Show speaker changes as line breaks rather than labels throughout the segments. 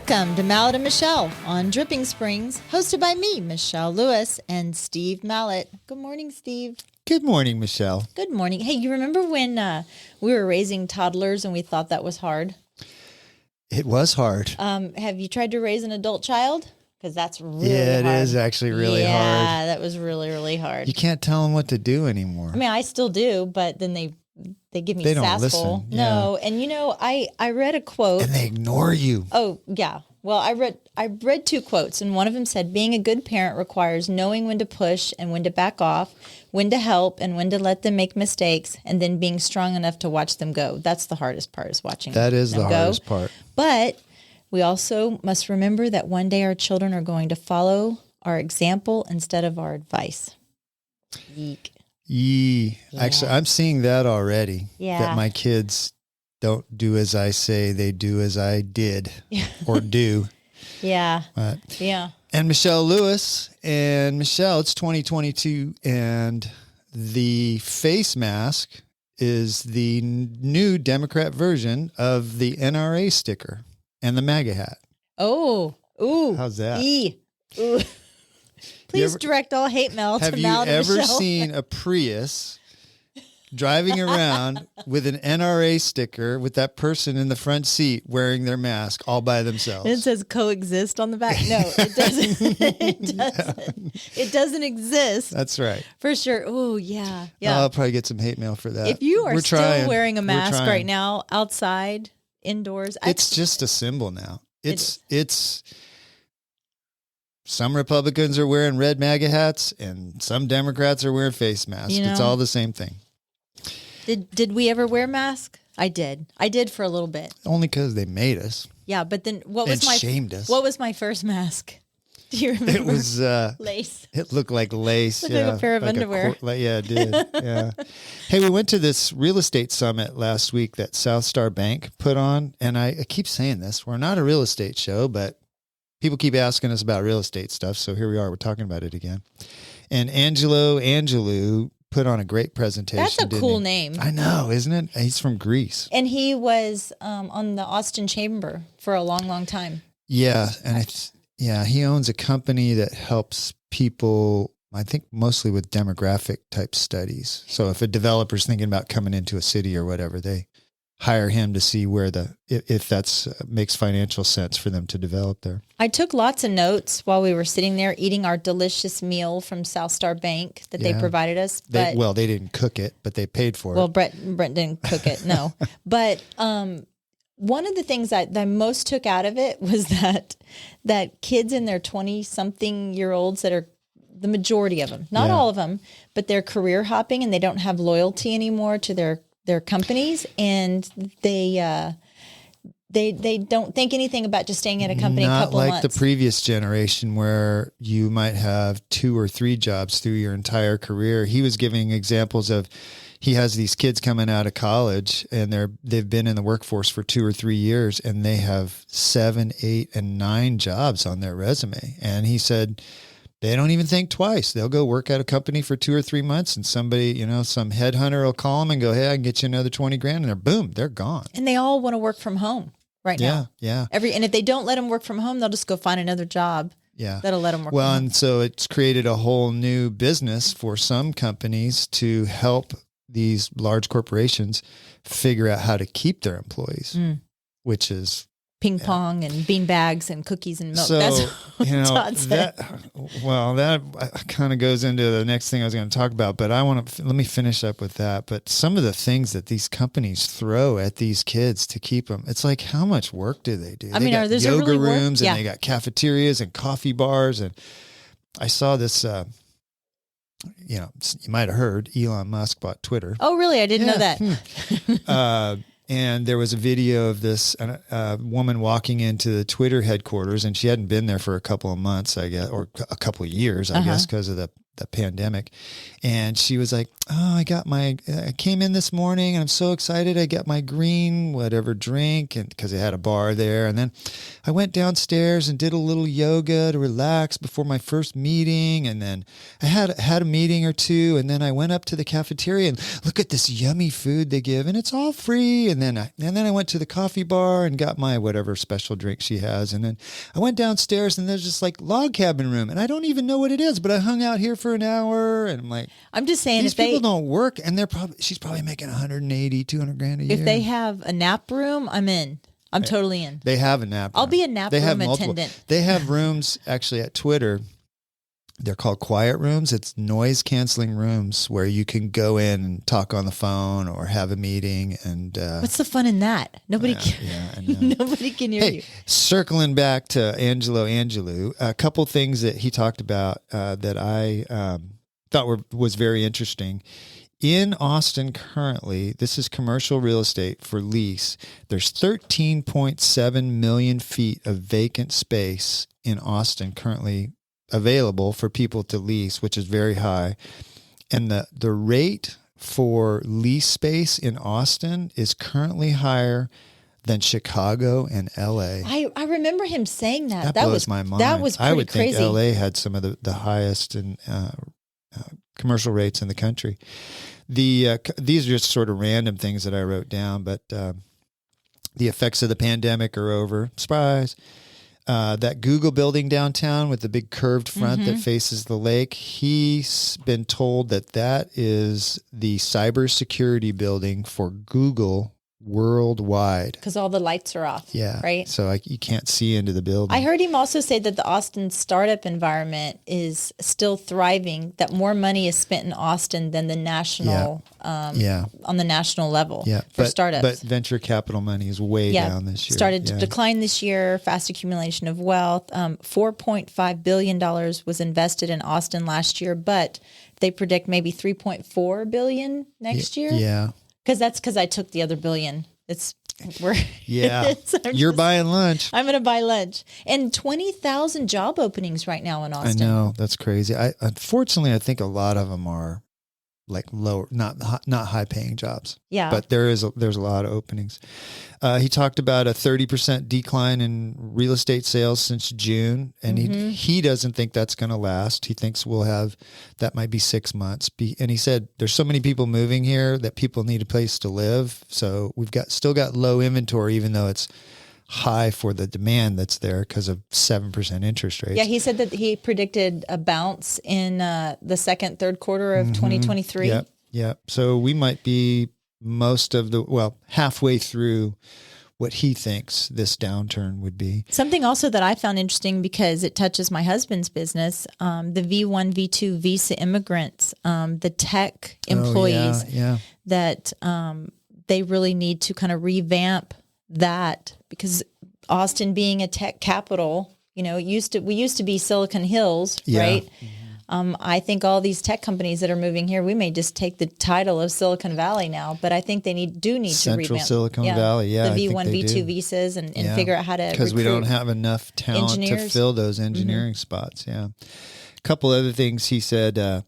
Welcome to Mallet and Michelle on Dripping Springs, hosted by me, Michelle Lewis, and Steve Mallet. Good morning, Steve.
Good morning, Michelle.
Good morning. Hey, you remember when we were raising toddlers and we thought that was hard?
It was hard.
Have you tried to raise an adult child? Because that's really
hard.
Yeah,
it is actually really hard.
Yeah, that was really, really hard.
You can't tell them what to do anymore.
I mean, I still do, but then they give me
They don't
sassful.
listen.
No, and you know, I read a quote.
And they ignore you.
Oh, yeah. Well, I read two quotes, and one of them said, being a good parent requires knowing when to push and when to back off, when to help and when to let them make mistakes, and then being strong enough to watch them go. That's the hardest part, is watching them go.
That is the hardest part.
But we also must remember that one day our children are going to follow our example instead of our advice. Yeek.
Yeah. Actually, I'm seeing that already.
Yeah.
That my kids don't do as I say, they do as I did or do.
Yeah.
But,
yeah.
And Michelle Lewis. And Michelle, it's 2022, and the face mask is the new Democrat version of the NRA sticker and the MAGA hat.
Oh. Ooh.
How's that?
Ooh. Please direct all hate mail to Mal and Michelle.
Have you ever seen a Prius driving around with an NRA sticker with that person in the front seat wearing their mask all by themselves?
And it says coexist on the back. No, it doesn't. It doesn't. It doesn't exist.
That's right.
For sure. Oh, yeah. Yeah.
I'll probably get some hate mail for that.
If you are still wearing a mask right now, outside, indoors.
It's just a symbol now. It's some Republicans are wearing red MAGA hats and some Democrats are wearing face masks. You know, it's all the same thing.
Did we ever wear masks? I did. I did for a little bit.
Only because they made us.
Yeah, but then
shamed us.
What was my first mask? Do you remember?
It was
lace.
It looked like lace.
Looked like a pair of underwear.
Yeah, it did. Yeah. Hey, we went to this real estate summit last week that South Star Bank put on, and I keep saying this: we're not a real estate show, but people keep asking us about real estate stuff, so here we are. We're talking about it again. And Angelou put on a great presentation.
That's a cool name.
I know, isn't it? He's from Greece.
And he was on the Austin Chamber for a long, long time.
Yeah, and he owns a company that helps people, I think, mostly with demographic type studies. So if a developer's thinking about coming into a city or whatever, they hire him to see where if that's makes financial sense for them to develop there.
I took lots of notes while we were sitting there eating our delicious meal from South Star Bank that they provided us.
They didn't cook it, but they paid for it.
Well, Brent didn't cook it, no. But one of the things that I most took out of it was that kids in their 20-something-year-olds that are the majority of them, not all of them, but they're career hopping and they don't have loyalty anymore to their companies, and they don't think anything about just staying at a company a couple of months.
Not like the previous generation where you might have 2 or 3 jobs through your entire career. He was giving examples of, he has these kids coming out of college and they've been in the workforce for 2 or 3 years and they have 7, 8, and 9 jobs on their resume. And he said, they don't even think twice. They'll go work at a company for 2 or 3 months and somebody, some headhunter will call them and go, hey, I can get you another 20 grand. And they're gone.
And they all want to work from home right now.
Yeah.
And if they don't let them work from home, they'll just go find another job.
Yeah.
That'll let them work from home.
And so it's created a whole new business for some companies to help these large corporations figure out how to keep their employees, which is
ping pong and bean bags and cookies and milk.
So,
that's what Todd said.
that kind of goes into the next thing I was going to talk about, but let me finish up with that. But some of the things that these companies throw at these kids to keep them, it's like, how much work do they do? They got yoga rooms and they got cafeterias and coffee bars. And I saw this, you might have heard Elon Musk bought Twitter.
Oh, really? I didn't know that.
And there was a video of this woman walking into the Twitter headquarters, and she hadn't been there for a couple of months, I guess, or a couple of years, I guess, because of the pandemic. And she was like, oh, I came in this morning and I'm so excited. I got my green, whatever drink, and because they had a bar there. And then I went downstairs and did a little yoga to relax before my first meeting. And then I had a meeting or two. And then I went up to the cafeteria and look at this yummy food they give, and it's all free. And then I went to the coffee bar and got my whatever special drink she has. And then I went downstairs and there's just like log cabin room, and I don't even know what it is, but I hung out here for an hour, and I'm like,
I'm just saying,
these people don't work, and she's probably making 180, 200 grand a year.
If they have a nap room, I'm in. I'm totally in.
They have a nap room.
I'll be a nap room attendant.
They have rooms actually at Twitter. They're called quiet rooms. It's noise canceling rooms where you can go in and talk on the phone or have a meeting. And
what's the fun in that? Nobody nobody can hear you.
Circling back to Angelou, a couple things that he talked about that I thought was very interesting. In Austin currently, this is commercial real estate for lease. There's 13.7 million feet of vacant space in Austin currently available for people to lease, which is very high. And the rate for lease space in Austin is currently higher than Chicago and LA.
I remember him saying that.
That blows my mind.
That was pretty
I would
crazy.
think LA had some of the highest commercial rates in the country. These are just sort of random things that I wrote down, but the effects of the pandemic are over. Surprise. That Google building downtown with the big curved front that faces the lake, he's been told that is the cybersecurity building for Google worldwide.
Because all the lights are off.
Yeah.
Right?
So you can't see into the building.
I heard him also say that the Austin startup environment is still thriving, that more money is spent in Austin than the national, on the national level for startups.
But venture capital money is way down this year.
Started to decline this year, fast accumulation of wealth. $4.5 billion was invested in Austin last year, but they predict maybe $3.4 billion next year.
Yeah.
Because I took the other billion.
You're buying lunch.
I'm going to buy lunch. And 20,000 job openings right now in Austin.
I know, that's crazy. Unfortunately, I think a lot of them are like lower, not high paying jobs.
Yeah.
But there's a lot of openings. He talked about a 30% decline in real estate sales since June, and he doesn't think that's going to last. He thinks that might be 6 months. And he said there's so many people moving here that people need a place to live. So we've still got low inventory, even though it's high for the demand that's there because of 7% interest rates.
Yeah, he said that he predicted a bounce in the second, third quarter of 2023.
Yep. So we might be halfway through what he thinks this downturn would be. Something
also that I found interesting because it touches my husband's business, the V1, V2 visa immigrants, the tech employees that they really need to kind of revamp that, because Austin being a tech capital, we used to be Silicon Hills, right? I think all these tech companies that are moving here, we may just take the title of Silicon Valley now, but I think they need to revamp
Central Silicon Valley,
the V1, V2 visas and figure out how to
because we don't have enough talent to fill those engineering spots. Yeah, a couple other things he said: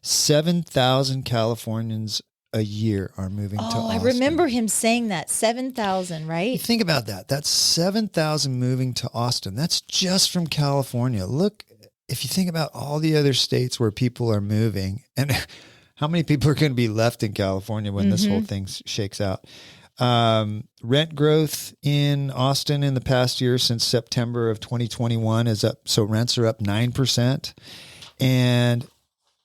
7,000 Californians a year are moving to Austin. I
remember him saying that. 7,000, right?
You think about that. That's 7,000 moving to Austin. That's just from California. Look, if you think about all the other states where people are moving, and how many people are going to be left in California when this whole thing shakes out. Rent growth in Austin in the past year since September of 2021 is up. So rents are up 9%. And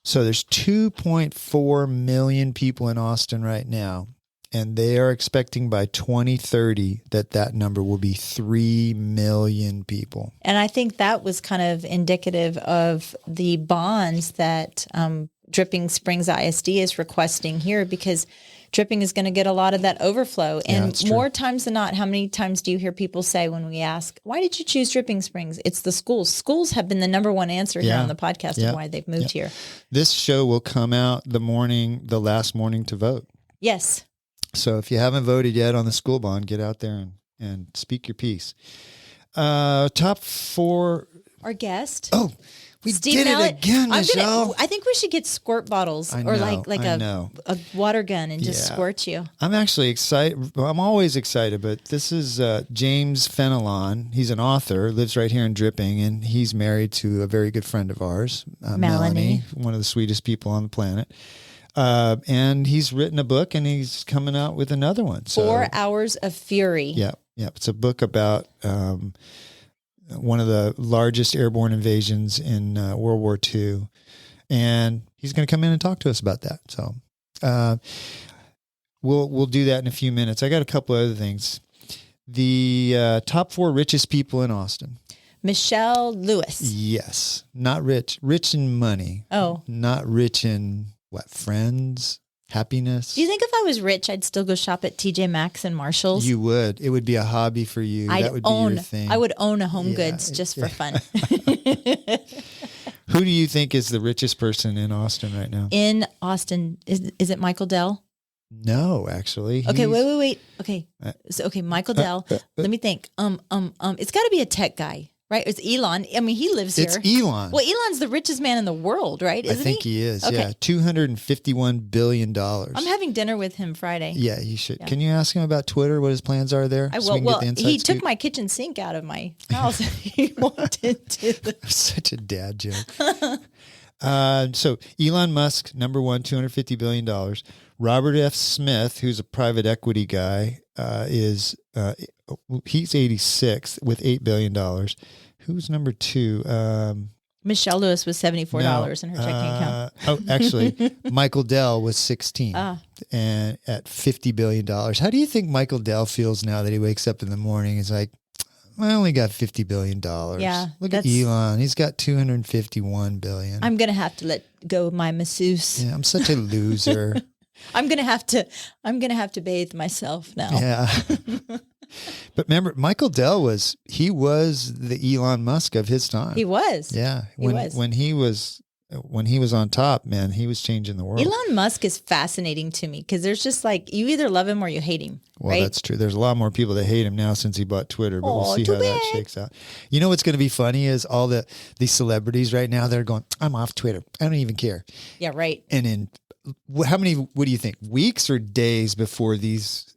so there's 2.4 million people in Austin right now, and they are expecting by 2030 that number will be 3 million people.
And I think that was kind of indicative of the bonds that Dripping Springs ISD is requesting here, because Dripping is going to get a lot of that overflow. And more times than not, how many times do you hear people say when we ask, why did you choose Dripping Springs? It's the schools. Schools have been the number one answer here on the podcast of why they've moved here. This
show will come out the last morning to vote.
Yes.
So if you haven't voted yet on the school bond, get out there and speak your piece. Top 4
our guest.
Oh, we
Steve
did
Mallet.
it again, Michelle.
I think we should get squirt bottles or like a water gun and just squirt you.
I'm actually excited. I'm always excited, but this is James Fenelon. He's an author, lives right here in Dripping, and he's married to a very good friend of ours, Melanie, one of the sweetest people on the planet. And he's written a book, and he's coming out with another one. So,
4 Hours of Fury.
Yeah. It's a book about one of the largest airborne invasions in World War II. And he's going to come in and talk to us about that. So we'll do that in a few minutes. I got a couple other things. The top 4 richest people in Austin.
Michelle Lewis.
Yes. Not rich. Rich in money.
Oh.
Not rich in, friends? Happiness.
Do you think if I was rich, I'd still go shop at TJ Maxx and Marshall's?
You would. It would be a hobby for you. That would be your thing.
I would own a Home Goods just for fun.
Who do you think is the richest person in Austin right now?
In Austin, is it Michael Dell?
No, actually.
Okay, wait. Okay, Michael Dell. Let me think. It's got to be a tech guy. Right? It's Elon. I mean, he lives here.
It's Elon.
Well, Elon's the richest man in the world, right? Isn't
I think he is.
Okay.
Yeah. $251 billion.
I'm having dinner with him Friday.
Yeah, you should. Yeah. Can you ask him about Twitter, what his plans are there?
I will. Well, he took my kitchen sink out of my house. He wanted to.
Such a dad joke. So Elon Musk, number one, $250 billion. Robert F. Smith, who's a private equity guy, he's 86 with $8 billion. Who's number 2?
Michelle Lewis was $74 in her checking account.
Actually, Michael Dell was 16 and at $50 billion. How do you think Michael Dell feels now that he wakes up in the morning? He's like, I only got $50 billion.
Yeah.
Look at Elon. He's got $251 billion.
I'm going to have to let go of my masseuse.
Yeah, I'm such a loser.
I'm gonna have to bathe myself now.
Yeah. But remember, Michael Dell was the Elon Musk of his time.
He was.
Yeah. When he was on top, man, he was changing the world.
Elon Musk is fascinating to me because there's just like you either love him or you hate him.
Well,
right?
That's true. There's a lot more people that hate him now since he bought Twitter, but we'll see how that shakes out. You know what's going to be funny is all these celebrities right now, they're going, I'm off Twitter. I don't even care.
Yeah, right.
And in what do you think, weeks or days before these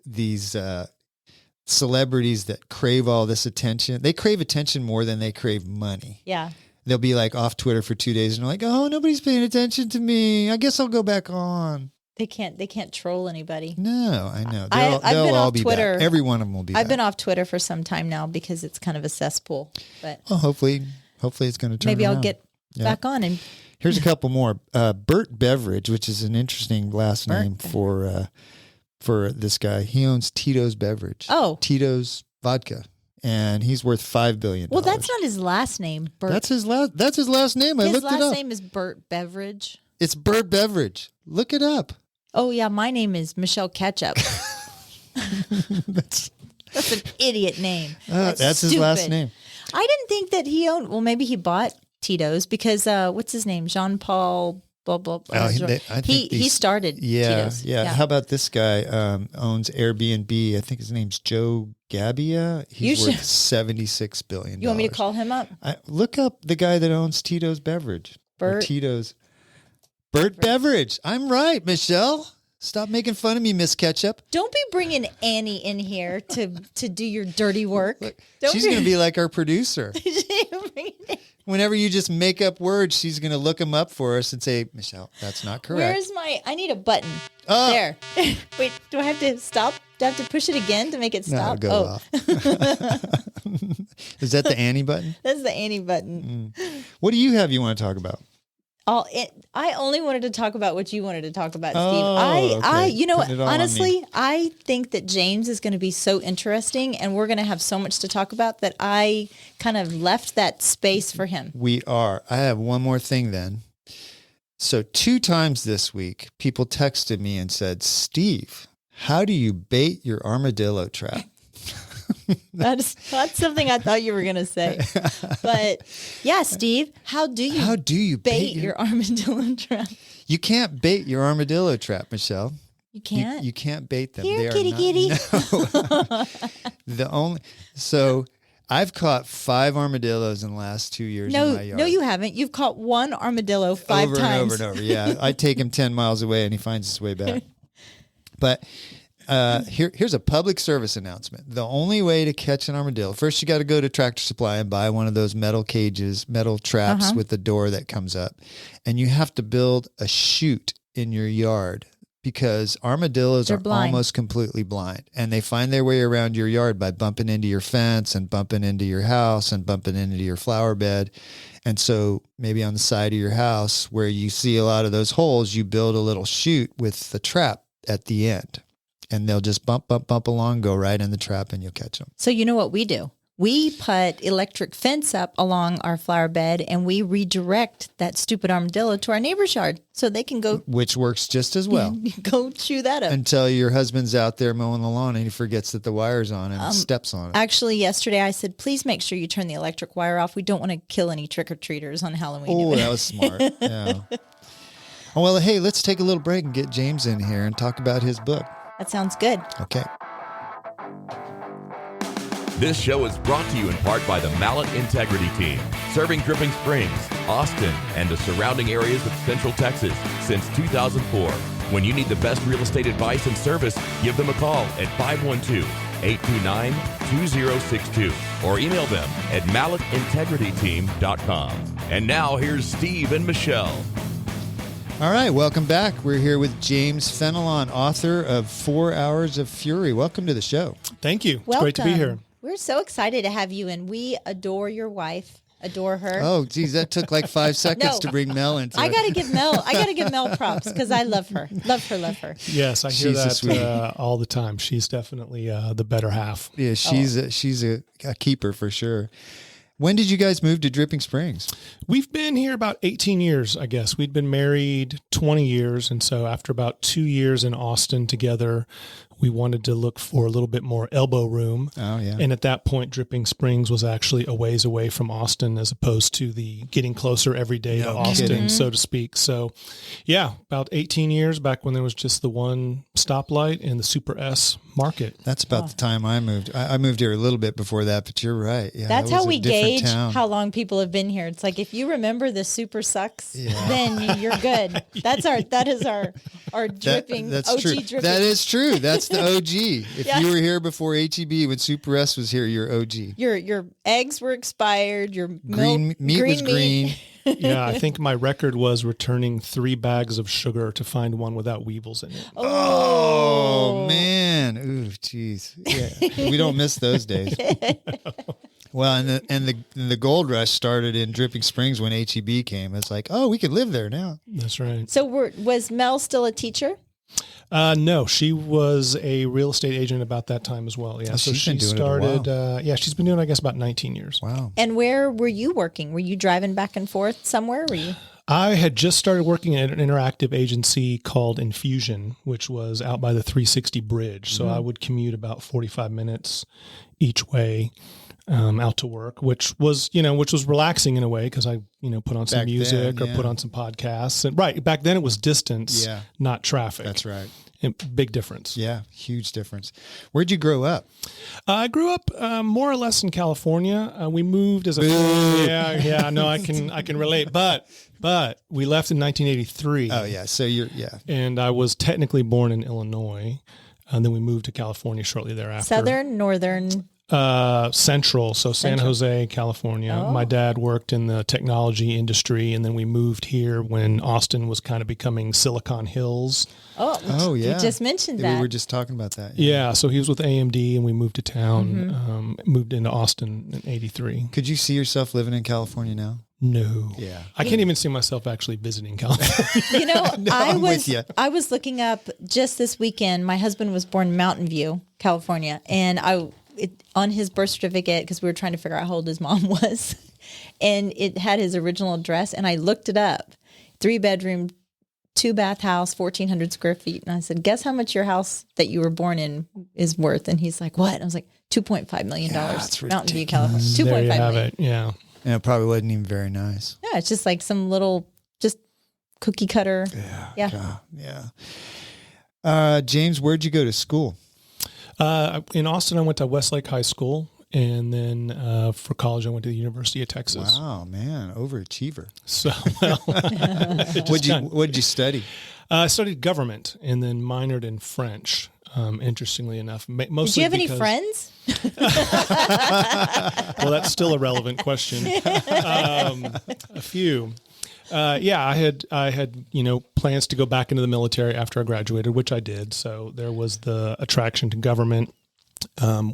celebrities that crave all this attention, they crave attention more than they crave money.
Yeah.
They'll be like off Twitter for 2 days and they're like, oh, nobody's paying attention to me. I guess I'll go back on.
They can't troll anybody.
No, I know.
I've been
all
off
be
Twitter.
back. Every one of them will be back.
I've been off Twitter for some time now because it's kind of a cesspool. But
hopefully it's going to turn
maybe
around.
I'll get back on. And
here's a couple more. Burt Beveridge, which is an interesting last name for this guy. He owns Tito's Beverage.
Oh,
Tito's Vodka, and he's worth $5 billion.
Well, that's not his last name. Burt.
That's his last name. I looked it up.
His last name is Burt Beveridge.
It's Burt Beveridge. Look it up.
Oh yeah, my name is Michelle Ketchup. That's an idiot name.
That's his last name.
I didn't think that he owned. Well, maybe he bought Tito's because what's his name? Jean-Paul. Blah blah blah. He started. Tito's.
Yeah. How about this guy owns Airbnb? I think his name's Joe Gabbia. He's worth $76 billion.
You want me to call him up?
Look up the guy that owns Tito's Beverage. Tito's. Burt Beveridge. I'm right, Michelle. Stop making fun of me, Miss Ketchup.
Don't be bringing Annie in here to do your dirty work.
Look, she's going to be like our producer. Whenever you just make up words, she's going to look them up for us and say, Michelle, that's not correct.
I need a button. Oh. There. Wait, do I have to stop? Do I have to push it again to make it stop?
No, go off. Is that the Annie button?
That's the Annie button.
What do you have you want to talk about?
I only wanted to talk about what you wanted to talk about, Steve.
Okay.
You know what? Honestly, I think that James is going to be so interesting, and we're going to have so much to talk about that I kind of left that space for him.
We are. I have one more thing then. So 2 times this week, people texted me and said, Steve, how do you bait your armadillo trap?
That's something I thought you were going to say. But yeah, Steve, how do you bait your armadillo trap?
You can't bait your armadillo trap, Michelle.
You can't?
You can't bait them.
Here, kitty.
No. I've caught 5 armadillos in the last 2 years in my yard.
No, you haven't. You've caught one armadillo 5
over
times.
and over and over. Yeah, I take him 10 miles away and he finds his way back. But here's a public service announcement. The only way to catch an armadillo, first you got to go to Tractor Supply and buy one of those metal cages, metal traps with the door that comes up. And you have to build a chute in your yard, because armadillos are almost completely blind, and they find their way around your yard by bumping into your fence and bumping into your house and bumping into your flower bed. And so maybe on the side of your house where you see a lot of those holes, you build a little chute with the trap at the end, and they'll just bump along, go right in the trap, and you'll catch them.
So you know what we do? We put electric fence up along our flower bed, and we redirect that stupid armadillo to our neighbor's yard so they can go.
Which works just as well.
Go chew that up.
Until your husband's out there mowing the lawn and he forgets that the wire's on and steps on it.
Actually, yesterday I said, please make sure you turn the electric wire off. We don't want to kill any trick-or-treaters on Halloween.
Oh, that was smart. Yeah. Oh, well, hey, let's take a little break and get James in here and talk about his book.
That sounds good.
Okay.
This show is brought to you in part by the Mallet Integrity Team, serving Dripping Springs, Austin, and the surrounding areas of Central Texas since 2004. When you need the best real estate advice and service, give them a call at 512-829-2062 or email them at malletintegrityteam.com. And now here's Steve and Michelle.
All right, welcome back. We're here with James Fenelon, author of 4 Hours of Fury. Welcome to the show.
Thank you. It's
Welcome.
great to be here.
We're so excited to have you, and we adore your wife, adore her.
Oh, geez, that took like 5 seconds to bring Mel into
I
it.
gotta give Mel props because I love her. Love her.
Yes, I hear
She's a sweetie.
that all the time. She's definitely the better half.
Yeah, she's a keeper for sure. When did you guys move to Dripping Springs?
We've been here about 18 years, I guess. We'd been married 20 years. And so after about 2 years in Austin together, we wanted to look for a little bit more elbow room.
Oh, yeah.
And at that point, Dripping Springs was actually a ways away from Austin as opposed to the getting closer every day to Austin,
kidding.
so to speak. So, yeah, about 18 years back when there was just the one stoplight in the Super S market.
That's about the time I moved. I moved here a little bit before that, but you're right. Yeah,
That's
it was
how
a
we
different
gauge
town.
how long people have been here. It's like if you remember the Super Sucks, then you're good. That is our dripping
that's
OG
true.
dripping.
That is true. That's the OG. If you were here before HEB when Super S was here, you're OG.
Your eggs were expired. Your
Green meat was green.
Yeah, I think my record was returning 3 bags of sugar to find one without weevils in it.
Oh man. Ooh, jeez. Yeah. We don't miss those days. Well, and the gold rush started in Dripping Springs when HEB came. It's like, oh, we could live there now.
That's right.
So was Mel still a teacher?
No, she was a real estate agent about that time as well. Yeah,
Oh,
so
she's
she
been doing it a
started.
while.
She's been doing, I guess, about 19 years.
Wow.
And where were you working? Were you driving back and forth somewhere? Were you?
I had just started working at an interactive agency called Infusion, which was out by the 360 bridge. So I would commute about 45 minutes each way out to work, which was relaxing in a way because I, put on some
Back
music
then,
or put on some podcasts. And right back then it was distance, not traffic.
That's right.
And big difference.
Yeah, huge difference. Where'd you grow up?
I grew up more or less in California. We moved as a no, I can relate, but we left in 1983.
Oh yeah, so
and I was technically born in Illinois, and then we moved to California shortly thereafter.
Southern, northern.
Central, so San Jose, California.
Oh.
My dad worked in the technology industry, and then we moved here when Austin was kind of becoming Silicon Hills.
Oh yeah,
you just mentioned that.
We were just talking about that.
Yeah, so he was with AMD, and we moved to town, moved into Austin in 83.
Could you see yourself living in California now?
No.
Yeah.
I can't even see myself actually visiting California.
I'm with you.
I was looking up just this weekend. My husband was born in Mountain View, California, and on his birth certificate, because we were trying to figure out how old his mom was, and it had his original address, and I looked it up. 3-bedroom, 2-bath house, 1,400 square feet. And I said, guess how much your house that you were born in is worth? And he's like, what? I was like, $2.5 million.
that's
Mountain View, California. $2.5
There you have
million.
it. Yeah.
And it probably wasn't even very nice.
Yeah, it's just like some little, just cookie cutter. Yeah.
God, yeah. James, where'd you go to school?
In Austin, I went to Westlake High School, And then for college, I went to the University of Texas.
Wow, man, overachiever.
So, well,
What did you study?
I studied government and then minored in French. Interestingly enough, mostly.
Did you have any friends?
Well, that's still a relevant question. A few. I had plans to go back into the military after I graduated, which I did. So there was the attraction to government,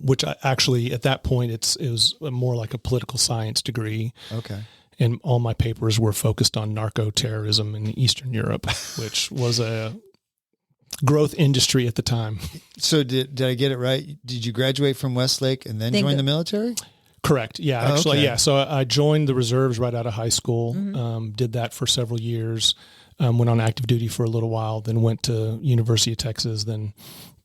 which I actually at that point it was more like a political science degree.
Okay.
And all my papers were focused on narco-terrorism in Eastern Europe, which was a growth industry at the time.
So did I get it right? Did you graduate from Westlake and then join the military?
Correct. Yeah, actually,
okay.
yeah. So I joined the reserves right out of high school, did that for several years, went on active duty for a little while, then went to University of Texas, then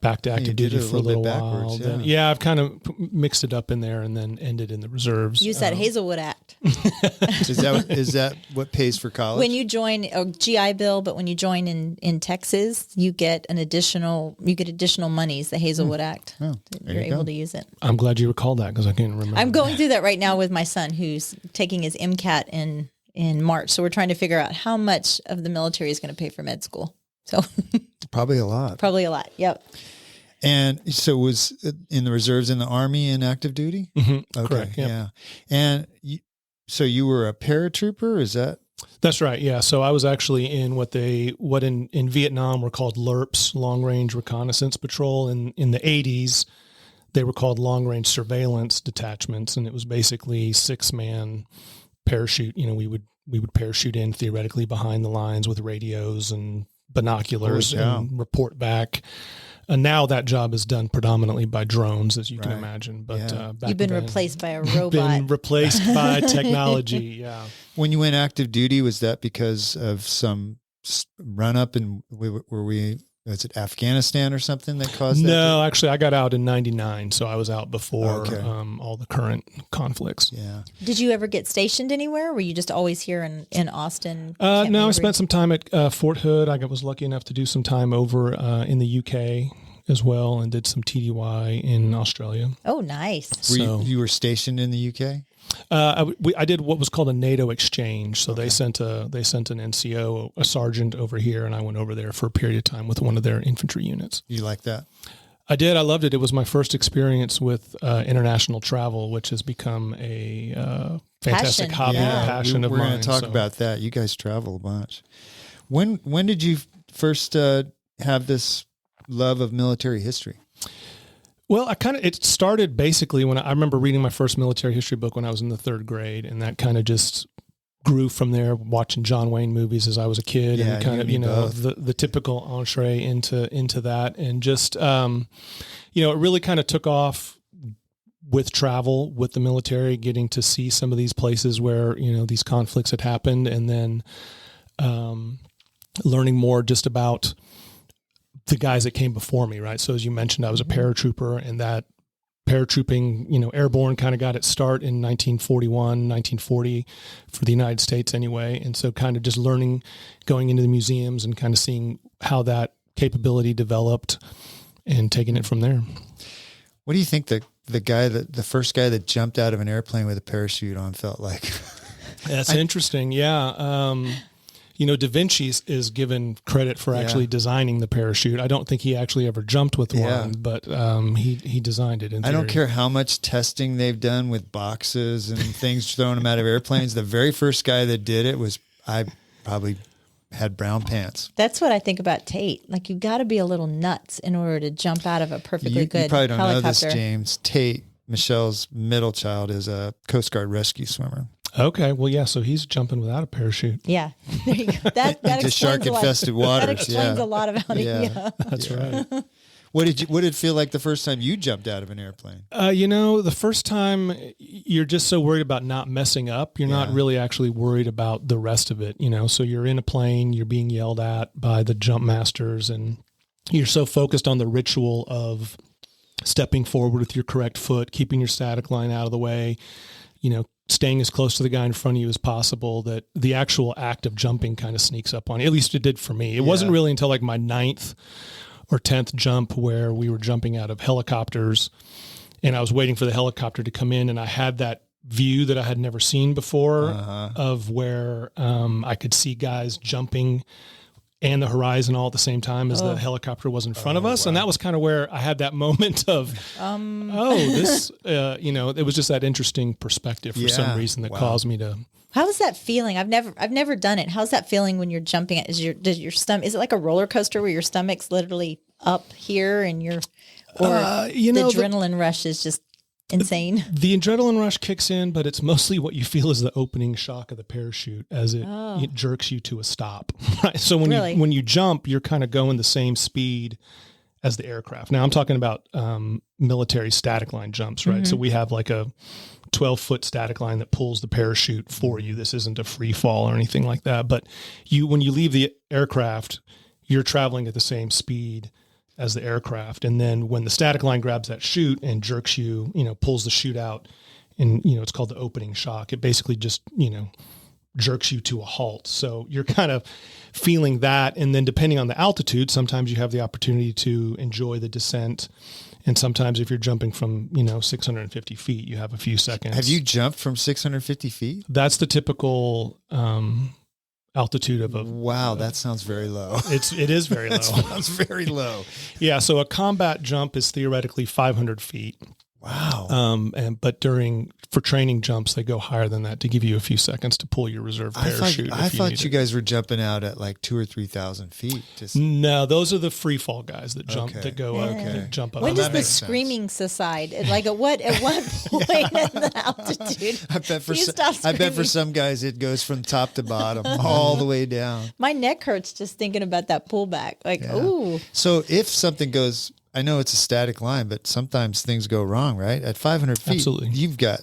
back to active duty for a little while.
Yeah.
I've kind of mixed it up in there and then ended in the reserves.
Use that Hazelwood Act.
Is that what pays for college?
When you join a GI Bill, but when you join in Texas, you get additional monies, the Hazelwood Act.
Oh,
You're able to use it.
I'm glad you recalled that because I can't remember.
I'm going through that right now with my son who's taking his MCAT in March. So we're trying to figure out how much of the military is going to pay for med school. So
Probably a lot.
Yep.
And so was in the reserves in the Army in active duty?
Mm-hmm.
Okay.
Correct, yep.
Yeah. And so you were a paratrooper? Is that?
That's right. Yeah. So I was actually in what in Vietnam were called LRPs, Long Range Reconnaissance Patrol. In the 80s, they were called Long Range Surveillance Detachments. And it was basically 6-man parachute. We would parachute in theoretically behind the lines with radios and binoculars and report back. And now that job is done predominantly by drones, as you can imagine. But back
you've been
then,
replaced by a robot.
Been replaced by technology. Yeah.
When you went active duty, was that because of some run up and was it Afghanistan or something that caused that?
No, actually, I got out in '99, so I was out before
Okay.
all the current conflicts.
Yeah.
Did you ever get stationed anywhere? Were you just always here in Austin?
No, I spent some time at Fort Hood. I was lucky enough to do some time over in the UK as well, and did some TDY in Australia.
Oh, nice.
You were stationed in the UK?
I did what was called a NATO exchange. So they sent an NCO, a sergeant over here, and I went over there for a period of time with one of their infantry units.
You like that?
I did. I loved it. It was my first experience with international travel, which has become a fantastic hobby and passion of mine.
We're going to talk about that. You guys travel a bunch. When did you first have this love of military history?
Well, it started basically when I remember reading my first military history book when I was in the 3rd grade, and that kind of just grew from there, watching John Wayne movies as I was a kid, and kind of, the typical entree into that. And just, it really kind of took off with travel, with the military, getting to see some of these places where, these conflicts had happened, and then learning more just about the guys that came before me, right? So as you mentioned, I was a paratrooper, and that paratrooping, airborne kind of got its start in 1941, 1940 for the United States anyway. And so kind of just learning, going into the museums and kind of seeing how that capability developed and taking it from there. What
do you think the first guy that jumped out of an airplane with a parachute on felt like?
That's interesting. Yeah. Da Vinci is given credit for actually designing the parachute. I don't think he actually ever jumped with one, but he designed it. I
don't care how much testing they've done with boxes and things throwing them out of airplanes. The very first guy that did it I probably had brown pants.
That's what I think about Tate. Like, you got to be a little nuts in order to jump out of a perfectly good helicopter.
You probably don't know this, James. Tate, Michelle's middle child, is a Coast Guard rescue swimmer.
Okay, well, yeah, so he's jumping without a parachute.
Yeah, there you go. That
into shark-infested waters.
That explains a lot about it. Yeah,
that's right.
What did it feel like the first time you jumped out of an airplane?
The first time you're just so worried about not messing up. You're not really actually worried about the rest of it. So you're in a plane, you're being yelled at by the jump masters, and you're so focused on the ritual of stepping forward with your correct foot, keeping your static line out of the way, staying as close to the guy in front of you as possible, that the actual act of jumping kind of sneaks up on you. At least it did for me. It wasn't really until like my 9th or 10th jump where we were jumping out of helicopters and I was waiting for the helicopter to come in, and I had that view that I had never seen before of where I could see guys jumping and the horizon all at the same time as the helicopter was in front of us. Wow. And that was kind of where I had that moment of, this, it was just that interesting perspective for some reason that caused me to.
How is that feeling? I've never done it. How's that feeling when you're jumping? Does your stomach, is it like a roller coaster where your stomach's literally up here and the adrenaline rush is just insane?
The adrenaline rush kicks in, but it's mostly what you feel is the opening shock of the parachute as it jerks you to a stop. Right? So when you jump, you're kind of going the same speed as the aircraft. Now I'm talking about military static line jumps, right? Mm-hmm. So we have like a 12-foot static line that pulls the parachute for you. This isn't a free fall or anything like that. But when you leave the aircraft, you're traveling at the same speed as the aircraft. And then when the static line grabs that chute and jerks you, pulls the chute out, and, it's called the opening shock. It basically just, jerks you to a halt. So you're kind of feeling that. And then depending on the altitude, sometimes you have the opportunity to enjoy the descent. And sometimes if you're jumping from, 650 feet, you have a few seconds.
Have you jumped from 650 feet?
That's the typical, altitude of a.
Wow, that sounds very low.
It is very low.
That sounds very low.
Yeah, so a combat jump is theoretically 500 feet.
Wow.
But for training jumps, they go higher than that to give you a few seconds to pull your reserve parachute.
I thought you guys were jumping out at like 2,000 or 3,000 feet.
No, those are the free fall guys that jump that jump up.
When does the screaming subside? Like at what point in the altitude?
I bet for some guys it goes from top to bottom all the way down.
My neck hurts just thinking about that pullback. Ooh.
So if something goes, I know it's a static line, but sometimes things go wrong, right? At 500 feet,
absolutely.
You've got,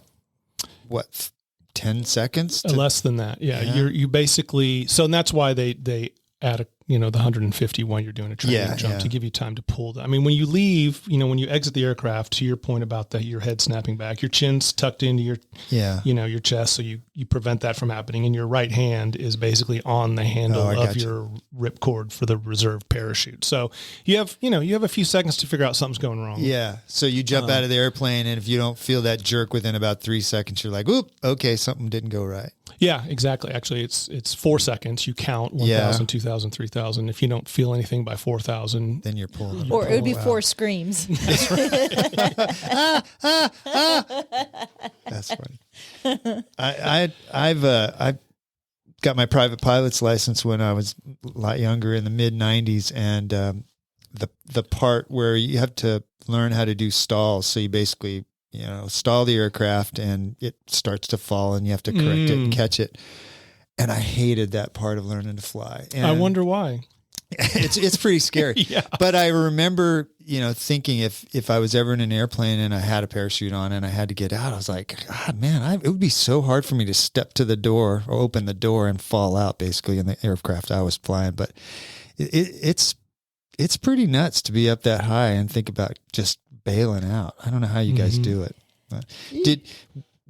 10 seconds?
Less than that, yeah. You basically, so and that's why they add the 150 while you're doing a training jump to give you time to pull that. I mean, when you leave, when you exit the aircraft, to your point about your head snapping back, your chin's tucked into your, your chest, so you prevent that from happening. And your right hand is basically on the handle of your ripcord for the reserve parachute. So you have a few seconds to figure out something's going wrong.
Yeah. So you jump out of the airplane, and if you don't feel that jerk within about 3 seconds, you're like, oop, okay, something didn't go right.
Yeah, exactly. Actually, it's 4 seconds. You count 1,000, 2,000, 3,000. If you don't feel anything by 4,000,
then you're pulling.
Or it would be 4 screams.
That's right. That's funny. I've got my private pilot's license when I was a lot younger, in the mid 90s, and the part where you have to learn how to do stalls. So you basically stall the aircraft and it starts to fall, and you have to correct it and catch it. And I hated that part of learning to fly. And
I wonder why.
It's pretty scary.
Yeah.
But I remember, thinking if I was ever in an airplane and I had a parachute on and I had to get out, I was like, God, man, it would be so hard for me to step to the door or open the door and fall out, basically, in the aircraft I was flying. But it's pretty nuts to be up that high and think about just bailing out. I don't know how you guys do it. But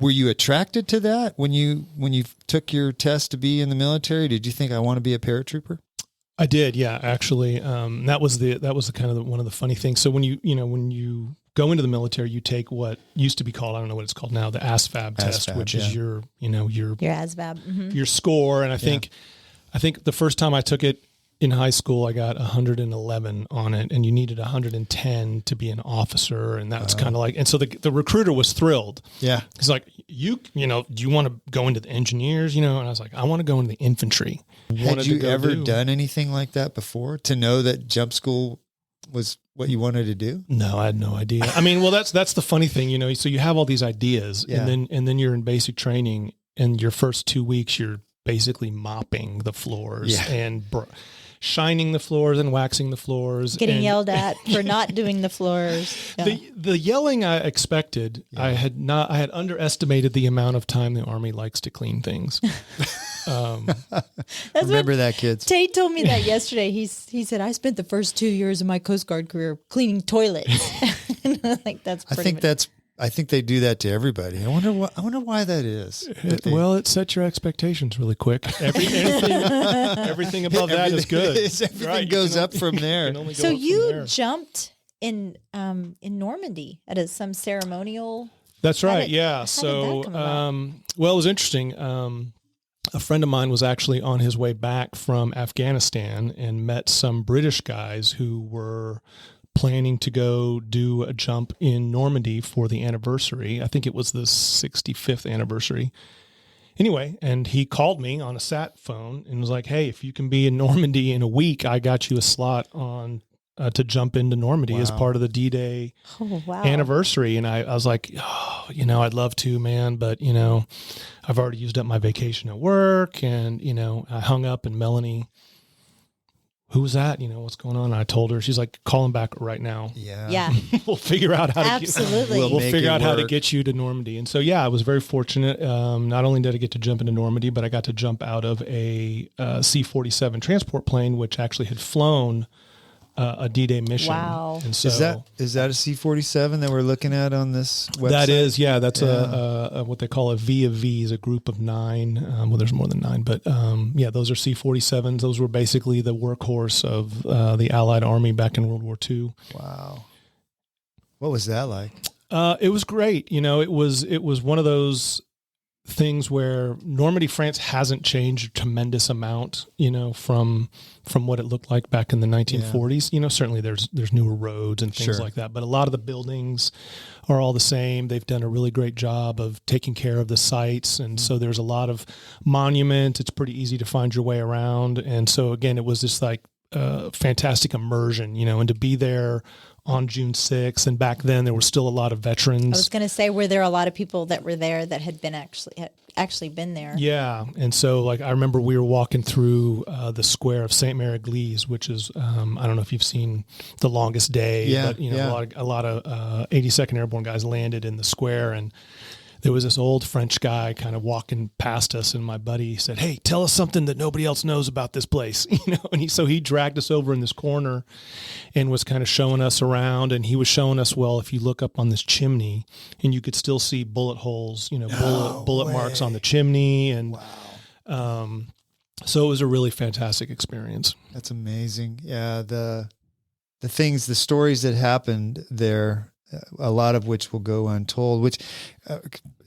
were you attracted to that when you took your test to be in the military? Did you think, I want to be a paratrooper?
I did, yeah. Actually, that was the kind of one of the funny things. So when you go into the military, you take what used to be called, I don't know what it's called now, the ASVAB test, which is your ASVAB, your score. And I think the first time I took it in high school, I got 111 on it, and you needed 110 to be an officer. And that's kind of like, and so the recruiter was thrilled.
Yeah.
He's like, do you want to go into the engineers? And I was like, I want to go into the infantry.
Had you ever done anything like that before, to know that jump school was what you wanted to do?
No, I had no idea. I mean, well, that's the funny thing, so you have all these ideas, and then you're in basic training, and your first 2 weeks, you're basically mopping the floors and shining the floors and waxing the floors.
Getting yelled at for not doing the floors.
Yeah. The yelling I expected, I had underestimated the amount of time the Army likes to clean things.
Remember that, kids.
Tate told me that yesterday. He said, I spent the first 2 years of my Coast Guard career cleaning toilets. And I think that's pretty
I think they do that to everybody. I wonder why that is.
It sets your expectations really quick. Everything above that is good.
Everything goes up from there.
So you jumped in Normandy at some ceremonial.
That's right. Yeah.
How did
So,
that come about?
well, it was interesting. A friend of mine was actually on his way back from Afghanistan and met some British guys who were planning to go do a jump in Normandy for the anniversary. I think it was the 65th anniversary. Anyway, and he called me on a sat phone and was like, "Hey, if you can be in Normandy in a week, I got you a slot on to jump into Normandy as part of the D-Day anniversary." And I was like, "Oh, I'd love to, man, but I've already used up my vacation at work." And I hung up, and Melanie, "Who was that? What's going on?" And I told her. She's like, "Call him back right now."
Yeah.
We'll figure out how to
Absolutely.
we'll
make
figure
it
out how to
work.
get you to Normandy. And so, I was very fortunate. Not only did I get to jump into Normandy, but I got to jump out of a C-47 transport plane, which actually had flown a D-Day mission.
Wow.
And so
Is that a C-47 that we're looking at on this website?
that is, that's a what they call a V of V's, a group of 9. Well, there's more than 9, but those are C-47s. Those were basically the workhorse of the Allied Army back in World War II.
Wow. What was that like?
It was great. It was one of those things where Normandy, France hasn't changed a tremendous amount, from what it looked like back in the 1940s. Certainly there's newer roads and things like that, but a lot of the buildings are all the same. They've done a really great job of taking care of the sites. And so there's a lot of monuments. It's pretty easy to find your way around. And so again, it was this like fantastic immersion, and to be there on June 6th. And back then there were still a lot of veterans.
I was going to say, were there a lot of people that were there that had actually been there?
Yeah. And so I remember we were walking through the square of St. Mary Église, which is, I don't know if you've seen The Longest Day, but a lot of 82nd Airborne guys landed in the square, and there was this old French guy kind of walking past us, and my buddy said, "Hey, tell us something that nobody else knows about this place." And so he dragged us over in this corner and was kind of showing us around, and he was showing us, well, if you look up on this chimney, and you could still see bullet holes, bullet marks on the chimney. And so it was a really fantastic experience.
That's amazing. Yeah. The stories that happened there, a lot of which will go untold, which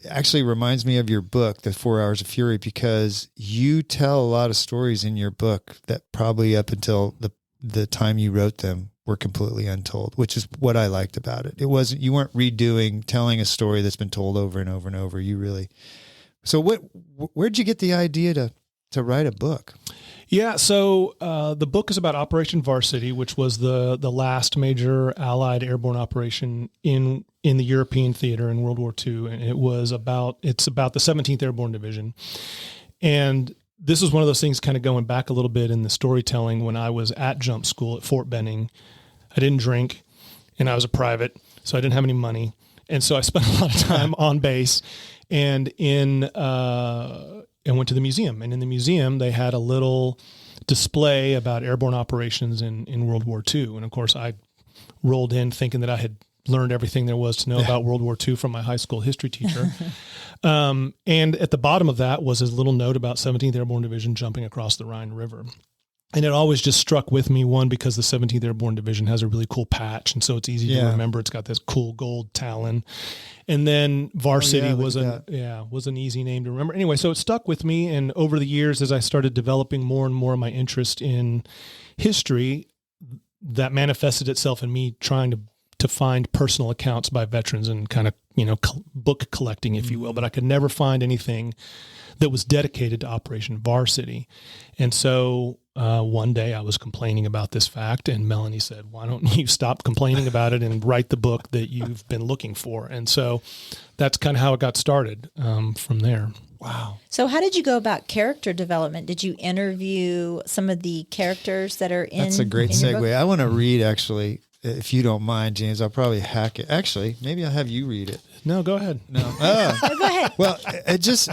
actually reminds me of your book, The 4 Hours of Fury, because you tell a lot of stories in your book that probably up until the time you wrote them were completely untold, which is what I liked about it. You weren't telling a story that's been told over and over and over. So where'd you get the idea to write a book?
Yeah, so the book is about Operation Varsity, which was the last major Allied airborne operation in the European theater in World War II, and it's about the 17th Airborne Division. And this is one of those things kind of going back a little bit in the storytelling. When I was at jump school at Fort Benning, I didn't drink, and I was a private, so I didn't have any money. And so I spent a lot of time on base and and went to the museum. And in the museum, they had a little display about airborne operations in World War II. And of course, I rolled in thinking that I had learned everything there was to know about World War II from my high school history teacher. And at the bottom of that was a little note about 17th Airborne Division jumping across the Rhine River. And it always just struck with me, one, because the 17th Airborne Division has a really cool patch, and so it's easy to remember. It's got this cool gold talon. And then Varsity was an easy name to remember. Anyway, so it stuck with me, and over the years, as I started developing more and more of my interest in history, that manifested itself in me trying to find personal accounts by veterans and kind of, book collecting, if you will. But I could never find anything that was dedicated to Operation Varsity. And so one day I was complaining about this fact, and Melanie said, "Why don't you stop complaining about it and write the book that you've been looking for?" And so that's kind of how it got started from there.
Wow.
So how did you go about character development? Did you interview some of the characters that are in?
That's a great
in your
segue.
book?
I want to read, actually, if you don't mind, James. I'll probably hack it. Actually, maybe I'll have you read it.
No, go ahead.
No.
Oh, go ahead.
Well, it just...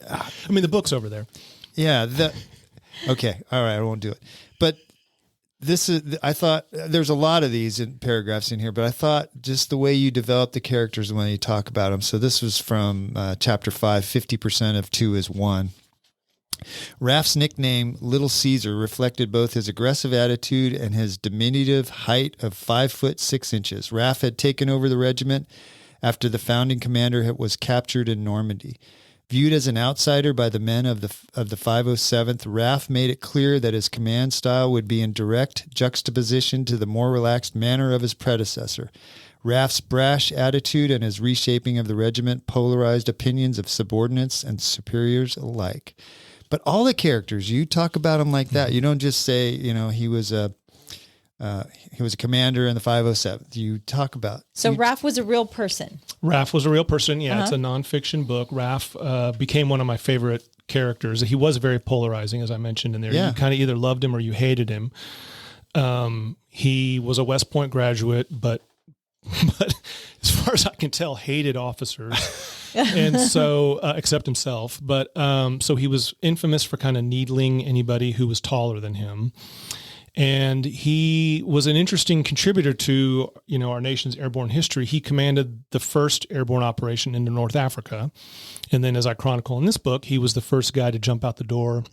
I mean, the book's over there.
Yeah. Okay. All right. I won't do it. But I thought there's a lot of these in paragraphs in here, but I thought just the way you develop the characters when you talk about them. So this was from chapter 5, 50% of 2 is 1. Raff's nickname, Little Caesar, reflected both his aggressive attitude and his diminutive height of 5'6". Raff had taken over the regiment after the founding commander was captured in Normandy. Viewed as an outsider by the men of the 507th, Raff made it clear that his command style would be in direct juxtaposition to the more relaxed manner of his predecessor. Raff's brash attitude and his reshaping of the regiment polarized opinions of subordinates and superiors alike. But all the characters, you talk about them like that. You don't just say, he was a commander in the 507th. You talk about.
So Raff was a real person.
Raff was a real person. Yeah, It's a nonfiction book. Raff became one of my favorite characters. He was very polarizing, as I mentioned in there. Yeah. You kind of either loved him or you hated him. He was a West Point graduate, but as far as I can tell, hated officers. And so, except himself. But so he was infamous for kind of needling anybody who was taller than him. And he was an interesting contributor to, our nation's airborne history. He commanded the first airborne operation into North Africa. And then, as I chronicle in this book, he was the first guy to jump out the door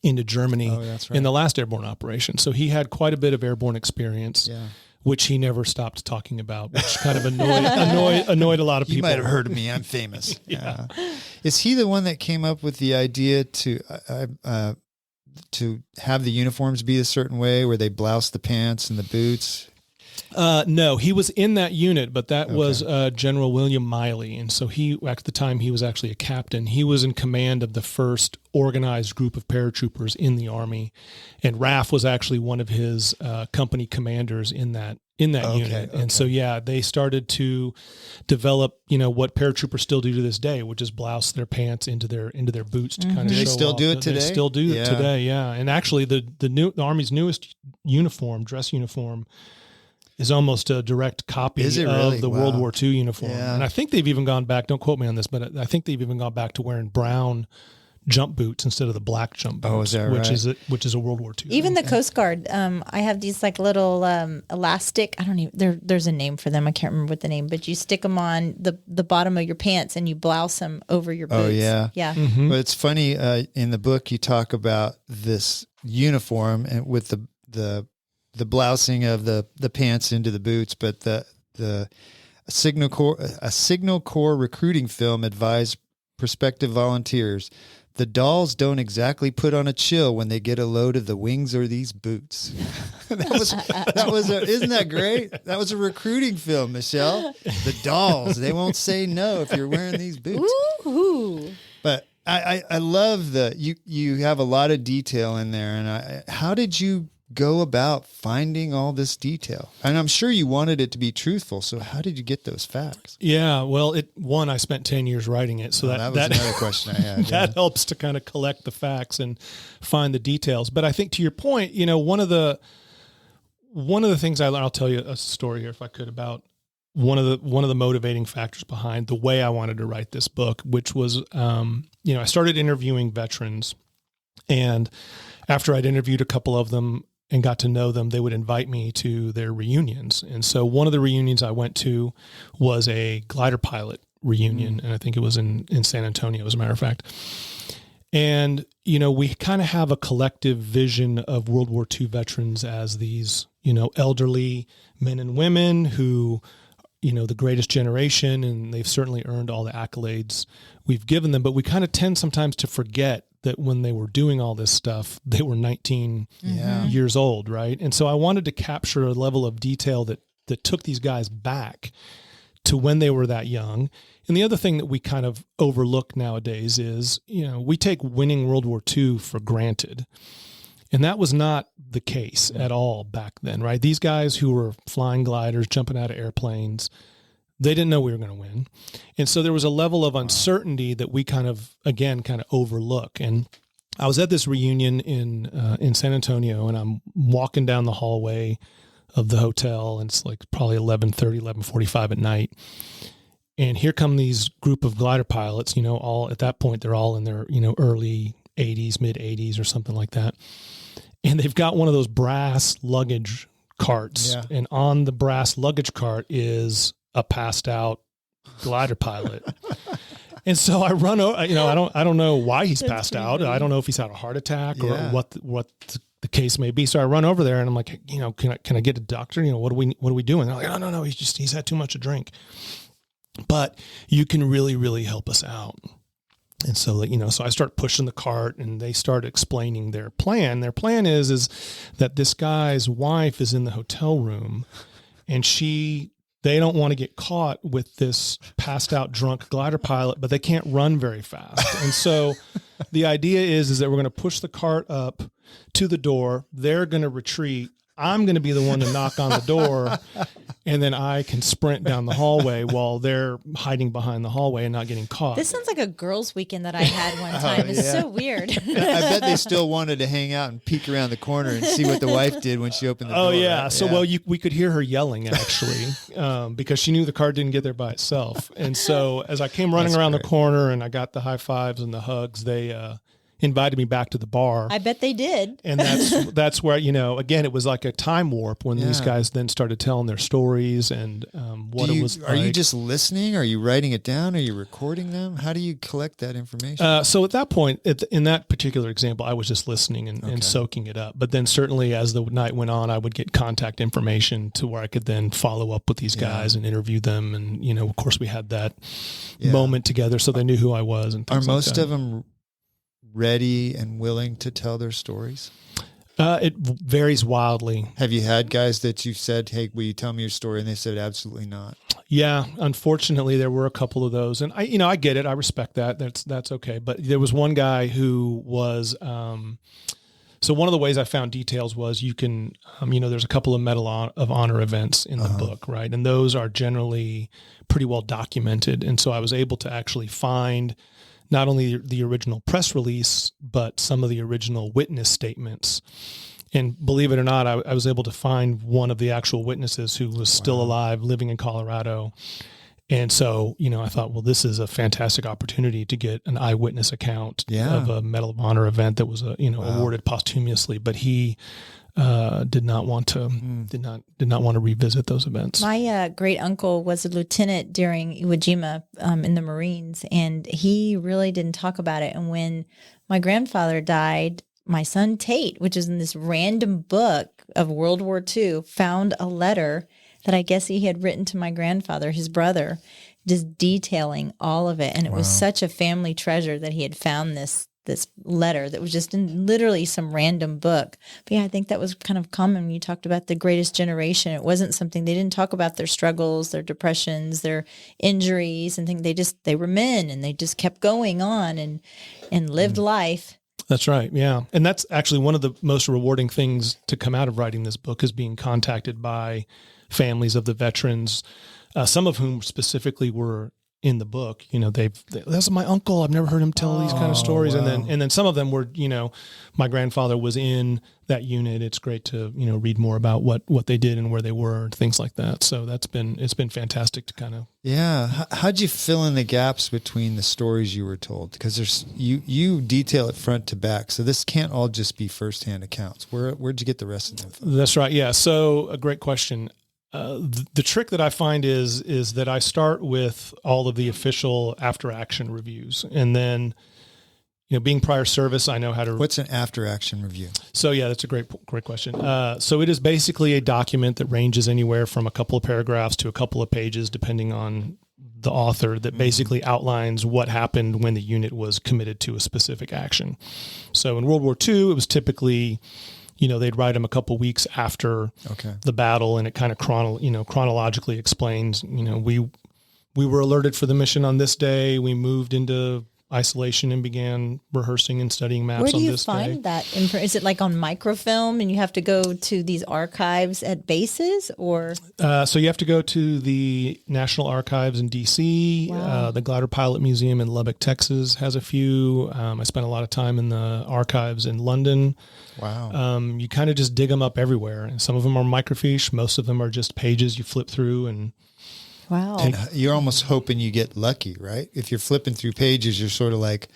into Germany in the last airborne operation. So he had quite a bit of airborne experience. Yeah. Which he never stopped talking about, which kind of annoyed a lot of people.
You might have heard of me. I'm famous. Yeah. Is he the one that came up with the idea to have the uniforms be a certain way where they blouse the pants and the boots?
No, he was in that unit, but that was General William Miley. And so at the time, he was actually a captain. He was in command of the first organized group of paratroopers in the Army. And Raff was actually one of his company commanders in that unit. And so, they started to develop, what paratroopers still do to this day, which is blouse their pants into their boots to kind of show off.
Do they still do it today?
They still do it today, yeah. And actually, the Army's newest uniform, dress uniform, is almost a direct copy of the World War II uniform. Yeah. And I think they've even gone back, don't quote me on this, but I think they've even gone back to wearing brown jump boots instead of the black jump boots,
is that right?
which is a World War II.
Even the Coast Guard, I have these like little elastic, I don't even, there's a name for them. I can't remember what the name, but you stick them on the bottom of your pants and you blouse them over your boots.
Oh, yeah.
Yeah.
Mm-hmm. But it's funny, in the book, you talk about this uniform and with the blousing of the pants into the boots, but a Signal Corps recruiting film advised prospective volunteers, the dolls don't exactly put on a chill when they get a load of the wings or these boots. Isn't that great? That was a recruiting film, Michelle. The dolls, they won't say no if you're wearing these boots.
Ooh.
But I love you have a lot of detail in there. And how did you go about finding all this detail? And I'm sure you wanted it to be truthful. So how did you get those facts?
Yeah, well, I spent 10 years writing it. So
that was another question I had.
That helps to kind of collect the facts and find the details. But I think to your point, one of the things I'll tell you a story here, if I could, about one of the motivating factors behind the way I wanted to write this book, which was, I started interviewing veterans, and after I'd interviewed a couple of them and got to know them, they would invite me to their reunions. And so one of the reunions I went to was a glider pilot reunion, and I think it was in San Antonio, as a matter of fact. And, we kind of have a collective vision of World War II veterans as these, elderly men and women who, the greatest generation, and they've certainly earned all the accolades we've given them. But we kind of tend sometimes to forget that when they were doing all this stuff, they were 19 years old, right? And so I wanted to capture a level of detail that took these guys back to when they were that young. And the other thing that we kind of overlook nowadays is, we take winning World War II for granted. And that was not the case at all back then, right? These guys who were flying gliders, jumping out of airplanes, they didn't know we were going to win. And so there was a level of uncertainty that we kind of overlook. And I was at this reunion in San Antonio, and I'm walking down the hallway of the hotel, and it's like probably 11:30, 11:45 at night. And here come these group of glider pilots, all at that point, they're all in their, early 80s, mid 80s or something like that. And they've got one of those brass luggage carts. Yeah. And on the brass luggage cart is a passed out glider pilot. And so I run over, I don't know why he's passed out. I don't know if he's had a heart attack or what the case may be. So I run over there and I'm like, can I get a doctor? What are we doing? They're like, no, he's had too much to drink, but you can really, really help us out. And so, so I start pushing the cart and they start explaining their plan. Their plan is that this guy's wife is in the hotel room and they don't want to get caught with this passed out drunk glider pilot, but they can't run very fast. And so the idea is that we're going to push the cart up to the door. They're going to retreat. I'm going to be the one to knock on the door, and then I can sprint down the hallway while they're hiding behind the hallway and not getting caught.
This sounds like a girls' weekend that I had one time. It's so weird.
I bet they still wanted to hang out and peek around the corner and see what the wife did when she opened the door.
Oh, yeah.
Right?
So, we could hear her yelling, actually, because she knew the car didn't get there by itself. And so as I came running around the corner and I got the high fives and the hugs, they invited me back to the bar.
I bet they did.
And that's where, again, it was like a time warp when these guys then started telling their stories and what it was like.
Are you just listening? Are you writing it down? Are you recording them? How do you collect that information?
So at that point, in that particular example, I was just listening and soaking it up. But then certainly as the night went on, I would get contact information to where I could then follow up with these guys and interview them. And, of course, we had that moment together so they knew who I was. And things
Are most
like that.
of them ready and willing to tell their stories?
It varies wildly.
Have you had guys that you've said, hey, will you tell me your story? And they said, absolutely not.
Yeah. Unfortunately, there were a couple of those. And I get it. I respect that. That's okay. But there was one guy who was, so one of the ways I found details was you can, there's a couple of Medal of Honor events in the book, right? And those are generally pretty well documented. And so I was able to actually find not only the original press release, but some of the original witness statements. And believe it or not, I was able to find one of the actual witnesses who was still alive, living in Colorado. And so, I thought, well, this is a fantastic opportunity to get an eyewitness account of a Medal of Honor event that was, awarded posthumously. But he did not want to revisit those events.
My great uncle was a lieutenant during Iwo Jima in the Marines, and he really didn't talk about it. And when my grandfather died, my son Tate, which is in this random book of World War II, found a letter that I guess he had written to my grandfather, his brother, just detailing all of it. And it was such a family treasure that he had found this letter that was just in literally some random book. But yeah, I think that was kind of common when you talked about the greatest generation. It wasn't something, they didn't talk about their struggles, their depressions, their injuries and things. They were men and they just kept going on and lived life.
That's right. Yeah. And that's actually one of the most rewarding things to come out of writing this book is being contacted by families of the veterans, some of whom specifically were in the book. That's my uncle. I've never heard him tell these kind of stories. Wow. And then some of them were, my grandfather was in that unit. It's great to, read more about what they did and where they were, things like that. So it's been fantastic to kind of.
Yeah. How'd you fill in the gaps between the stories you were told? Because you detail it front to back. So this can't all just be firsthand accounts. Where'd you get the rest of them from?
That's right. Yeah. So a great question. The trick that I find is that I start with all of the official after action reviews, and then, being prior service, I know how to.
What's an after action review?
So yeah, that's a great question. So it is basically a document that ranges anywhere from a couple of paragraphs to a couple of pages, depending on the author, that basically outlines what happened when the unit was committed to a specific action. So in World War II, it was typically, they'd write them a couple weeks after the battle, and it kind of chronologically explains, we were alerted for the mission on this day. We moved into isolation and began rehearsing and studying maps on this day.
Where do you find that? Is it like on microfilm and you have to go to these archives at bases, or?
So you have to go to the National Archives in D.C.
Wow.
The Glider Pilot Museum in Lubbock, Texas has a few. I spent a lot of time in the archives in London.
Wow.
You kind of just dig them up everywhere. And some of them are microfiche. Most of them are just pages you flip through and.
Wow.
And you're almost hoping you get lucky, right? If you're flipping through pages, you're sort of like,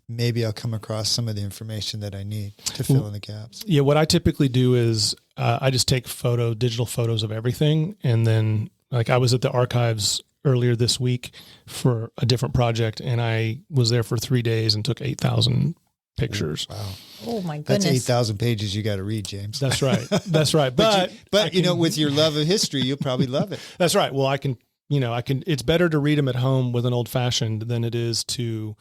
maybe I'll come across some of the information that I need to fill in the gaps.
Yeah. What I typically do is I just take digital photos of everything. And then I was at the archives earlier this week for a different project, and I was there for 3 days and took 8,000 pictures.
Wow.
Oh my goodness.
That's 8,000 pages you got to read, James.
That's right. That's right. But
with your love of history, you'll probably love it.
That's right. Well, it's better to read them at home with an old fashioned than it is to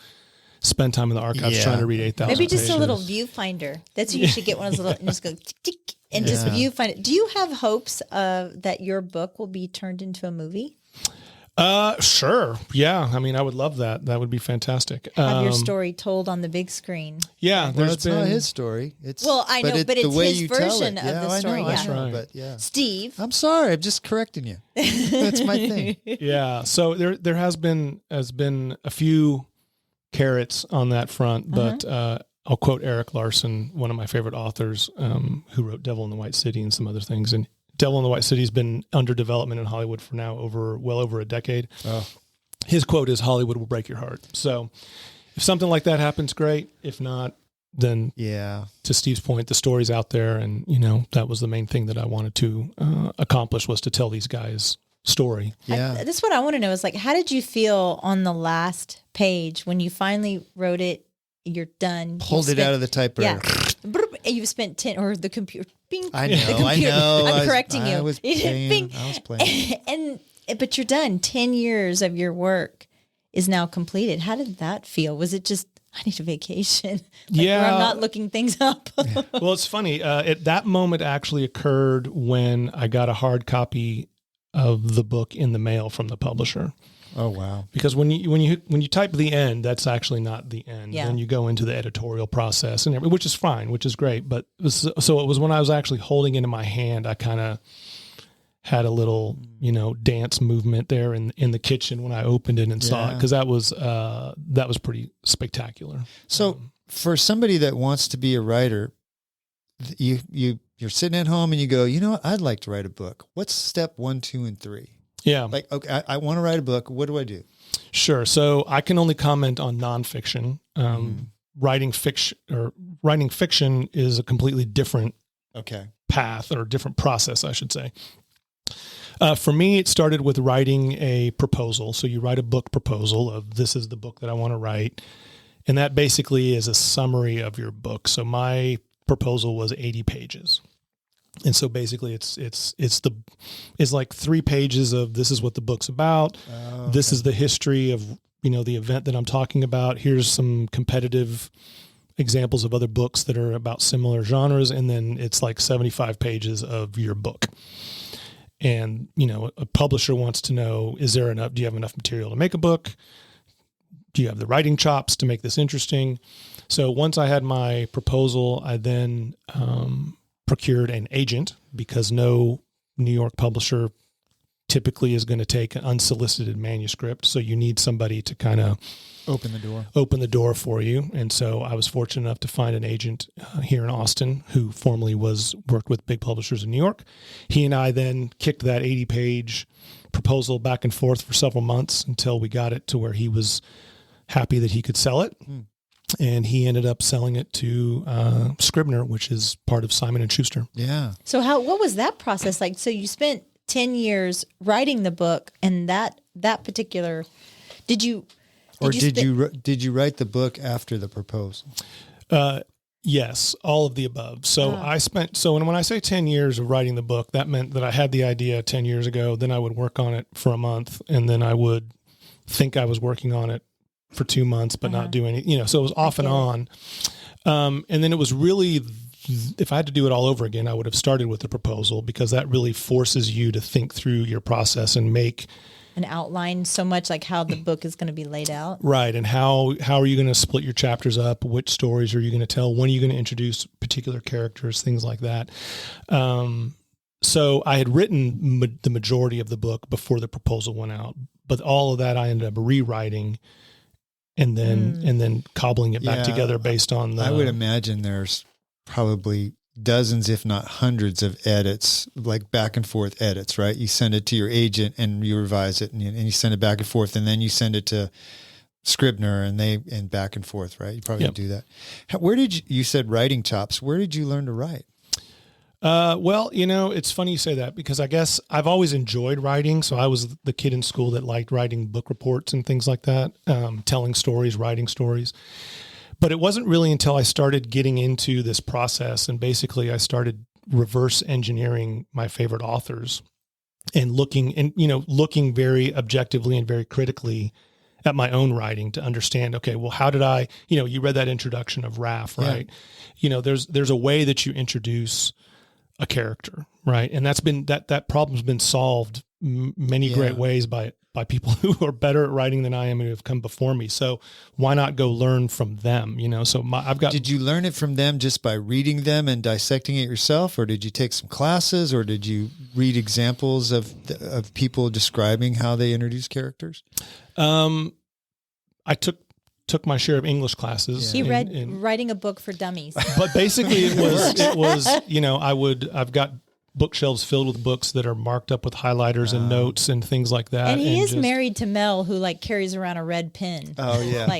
spend time in the archives trying to read 8,000
Maybe just
pages.
a little viewfinder. That's what you should get one of those little, and just go tick, tick, and just viewfind it. Do you have hopes that your book will be turned into a movie?
Sure. Yeah. I mean, I would love that. That would be fantastic.
Have your story told on the big screen.
Yeah.
It's not his story.
I know, but it's his version of the story.
I know,
right.
But yeah.
Steve.
I'm sorry. I'm just correcting you. That's my thing.
Yeah. So there has been a few carrots on that front, but, I'll quote Eric Larson, one of my favorite authors, who wrote Devil in the White City and some other things. And Devil in the White City has been under development in Hollywood for now well over a decade. Oh. His quote is, "Hollywood will break your heart." So if something like that happens, great. If not, then to Steve's point, the story's out there. And, that was the main thing that I wanted to accomplish, was to tell these guys' story.
Yeah.
That's what I want to know is, like, how did you feel on the last page when you finally wrote it? You're done.
Pulled it out of the typewriter.
Yeah. You've spent 10, or the computer. Bing.
I know.
I'm correcting you.
I was playing.
But you're done. 10 years of your work is now completed. How did that feel? Was it just, I need a vacation? Where I'm not looking things up.
Well, it's funny. That moment actually occurred when I got a hard copy of the book in the mail from the publisher.
Oh, wow.
Because when you type the end, that's actually not the end.
Yeah.
Then you go into the editorial process, and which is fine, which is great. But so it was when I was actually holding it in my hand, I kind of had a little, dance movement there in the kitchen when I opened it and saw it, because that was pretty spectacular.
So for somebody that wants to be a writer, you're sitting at home and you go, what? I'd like to write a book. What's step 1, 2, and 3?
Yeah.
Like, okay, I want to write a book. What do I do?
Sure. So I can only comment on nonfiction. Writing fiction is a completely different path, or different process, I should say. For me, it started with writing a proposal. So you write a book proposal of, this is the book that I want to write. And that basically is a summary of your book. So my proposal was 80 pages. And so basically it's like 3 pages of, this is what the book's about. Oh, okay. This is the history of, the event that I'm talking about. Here's some competitive examples of other books that are about similar genres. And then it's like 75 pages of your book. And, a publisher wants to know, do you have enough material to make a book? Do you have the writing chops to make this interesting? So once I had my proposal, I then, procured an agent, because no New York publisher typically is going to take an unsolicited manuscript. So you need somebody to kind of open the door for you. And so I was fortunate enough to find an agent here in Austin, who formerly worked with big publishers in New York. He and I then kicked that 80-page proposal back and forth for several months until we got it to where he was happy that he could sell it. And he ended up selling it to Scribner, which is part of Simon & Schuster.
Yeah.
So what was that process like? So you spent 10 years writing the book, and that particular, did you
you write the book after the proposal?
Yes, all of the above. So when I say 10 years of writing the book, that meant that I had the idea 10 years ago, then I would work on it for a month, and then I would think I was working on it for 2 months, but not do any, so it was off and on. And then it was really, if I had to do it all over again, I would have started with the proposal, because that really forces you to think through your process and make
an outline, so much like how the book is going to be laid out.
Right. And how are you going to split your chapters up? Which stories are you going to tell? When are you going to introduce particular characters? Things like that. So I had written the majority of the book before the proposal went out, but all of that I ended up rewriting and then cobbling it back together based on the...
I would imagine there's probably dozens, if not hundreds of edits, like back and forth edits, right? You send it to your agent and you revise it, and you send it back and forth, and then you send it to Scribner and back and forth, right? You probably do that. You said writing chops. Where did you learn to write?
Well, it's funny you say that because I guess I've always enjoyed writing. So I was the kid in school that liked writing book reports and things like that, telling stories, writing stories. But it wasn't really until I started getting into this process and basically I started reverse engineering my favorite authors and looking very objectively and very critically at my own writing to understand, okay, well, how did I, you read that introduction of Raff, right? Yeah. There's a way that you introduce a character, right? And that problem's been solved many great ways by people who are better at writing than I am and who have come before me. So why not go learn from them? Did you learn it from them just by reading them and dissecting it yourself? Or did you take some classes, or did you read examples of people describing how they introduce characters? I took my share of English classes.
He read Writing a Book for Dummies.
But basically it was, I've got bookshelves filled with books that are marked up with highlighters and notes and things like that.
And he is married to Mel, who carries around a red pen.
Oh yeah.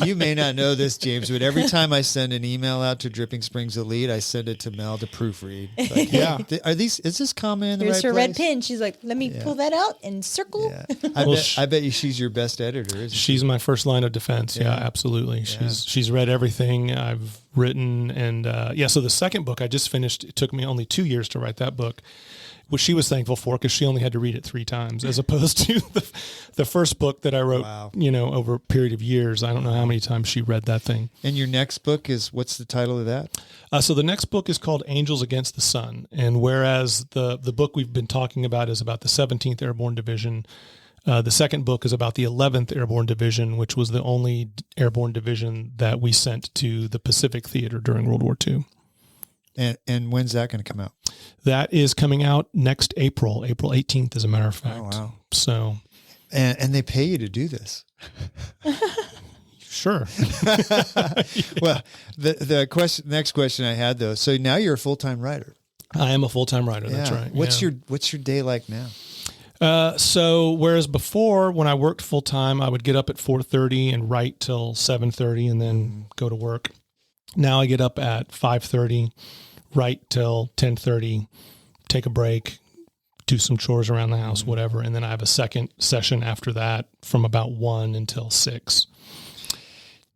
You may not know this, James, but every time I send an email out to Dripping Springs Elite, I send it to Mel to proofread. Is this comma in the
Here's
right
her
place?
red pen. She's like, let me pull that out and circle.
Yeah. I bet you she's your best editor, isn't she?
She's my first line of defense. Yeah, absolutely. Yeah. She's read everything I've written. And so the second book I just finished, it took me only 2 years to write that book, which she was thankful for because she only had to read it 3 times as opposed to the first book that I wrote, over a period of years. I don't know how many times she read that thing.
And your next book what's the title of that?
So the next book is called Angels Against the Sun. And whereas the book we've been talking about is about the 17th Airborne Division, the second book is about the 11th Airborne Division, which was the only airborne division that we sent to the Pacific Theater during World War II.
And when's that going to come out?
That is coming out next April 18th, as a matter of fact. Oh, wow. So,
and they pay you to do this.
Sure.
Well, the next question I had though. So now you're a full-time writer.
I am a full-time writer. Yeah. That's right.
What's your day like now?
So whereas before when I worked full-time, I would get up at 4:30 and write till 7:30 and then go to work. Now I get up at 5:30, write till 10:30, take a break, do some chores around the house, whatever. And then I have a second session after that from about 1 until 6.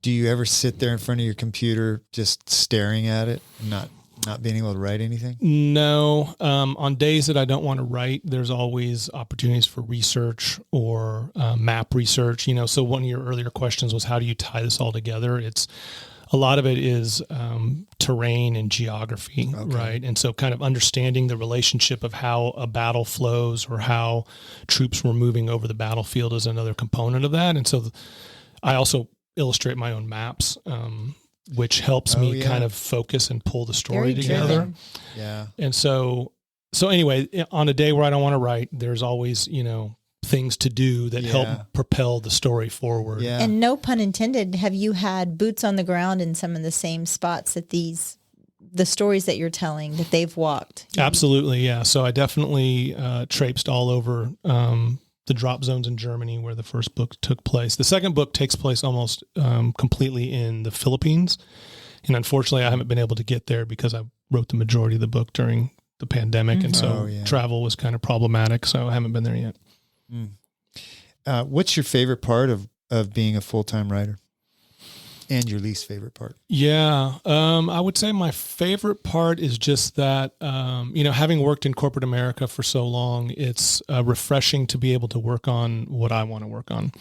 Do you ever sit there in front of your computer just staring at it and not being able to write anything?
No. On days that I don't want to write, there's always opportunities for research or map research. So one of your earlier questions was, how do you tie this all together? A lot of it is terrain and geography, right? And so kind of understanding the relationship of how a battle flows or how troops were moving over the battlefield is another component of that. And so I also illustrate my own maps, which helps me kind of focus and pull the story together.
Yeah.
And so anyway, on a day where I don't want to write, there's always, things to do that help propel the story forward.
Yeah.
And no pun intended, have you had boots on the ground in some of the same spots that the stories that you're telling that they've walked?
Absolutely. Yeah. So I definitely traipsed all over the drop zones in Germany where the first book took place. The second book takes place almost completely in the Philippines. And unfortunately I haven't been able to get there because I wrote the majority of the book during the pandemic. And so travel was kind of problematic. So I haven't been there yet.
What's your favorite part of being a full-time writer, and your least favorite part?
Yeah. I would say my favorite part is just that, having worked in corporate America for so long, it's refreshing to be able to work on what I want to work on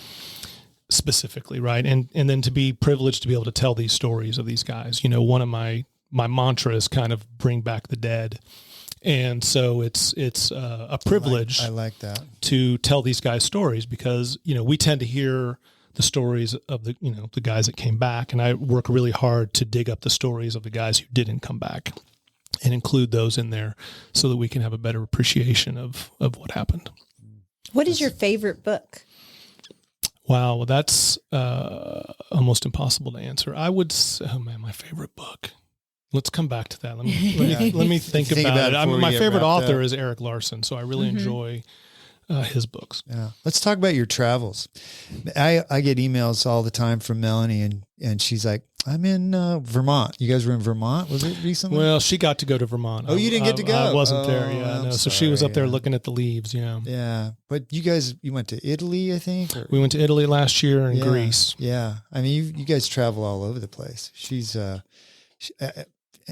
specifically. Right. And then to be privileged to be able to tell these stories of these guys. One of my mantra is kind of bring back the dead. And so it's a privilege.
I like that,
to tell these guys stories because, we tend to hear the stories of the guys that came back. And I work really hard to dig up the stories of the guys who didn't come back and include those in there so that we can have a better appreciation of what happened.
What is your favorite book?
Wow. Well, that's almost impossible to answer. I would say, my favorite book. Let's come back to that. Let me think about it. My favorite author is Eric Larson, so I really enjoy his books.
Yeah. Let's talk about your travels. I get emails all the time from Melanie, and she's like, I'm in Vermont. You guys were in Vermont, was it recently?
Well, she got to go to Vermont.
Oh, you didn't get to go?
I wasn't there. Yeah,
I'm
no. So
sorry,
she was up there looking at the leaves. Yeah.
Yeah, but you went to Italy, I think. Or?
We went to Italy last year and Greece.
Yeah, I mean, you guys travel all over the place.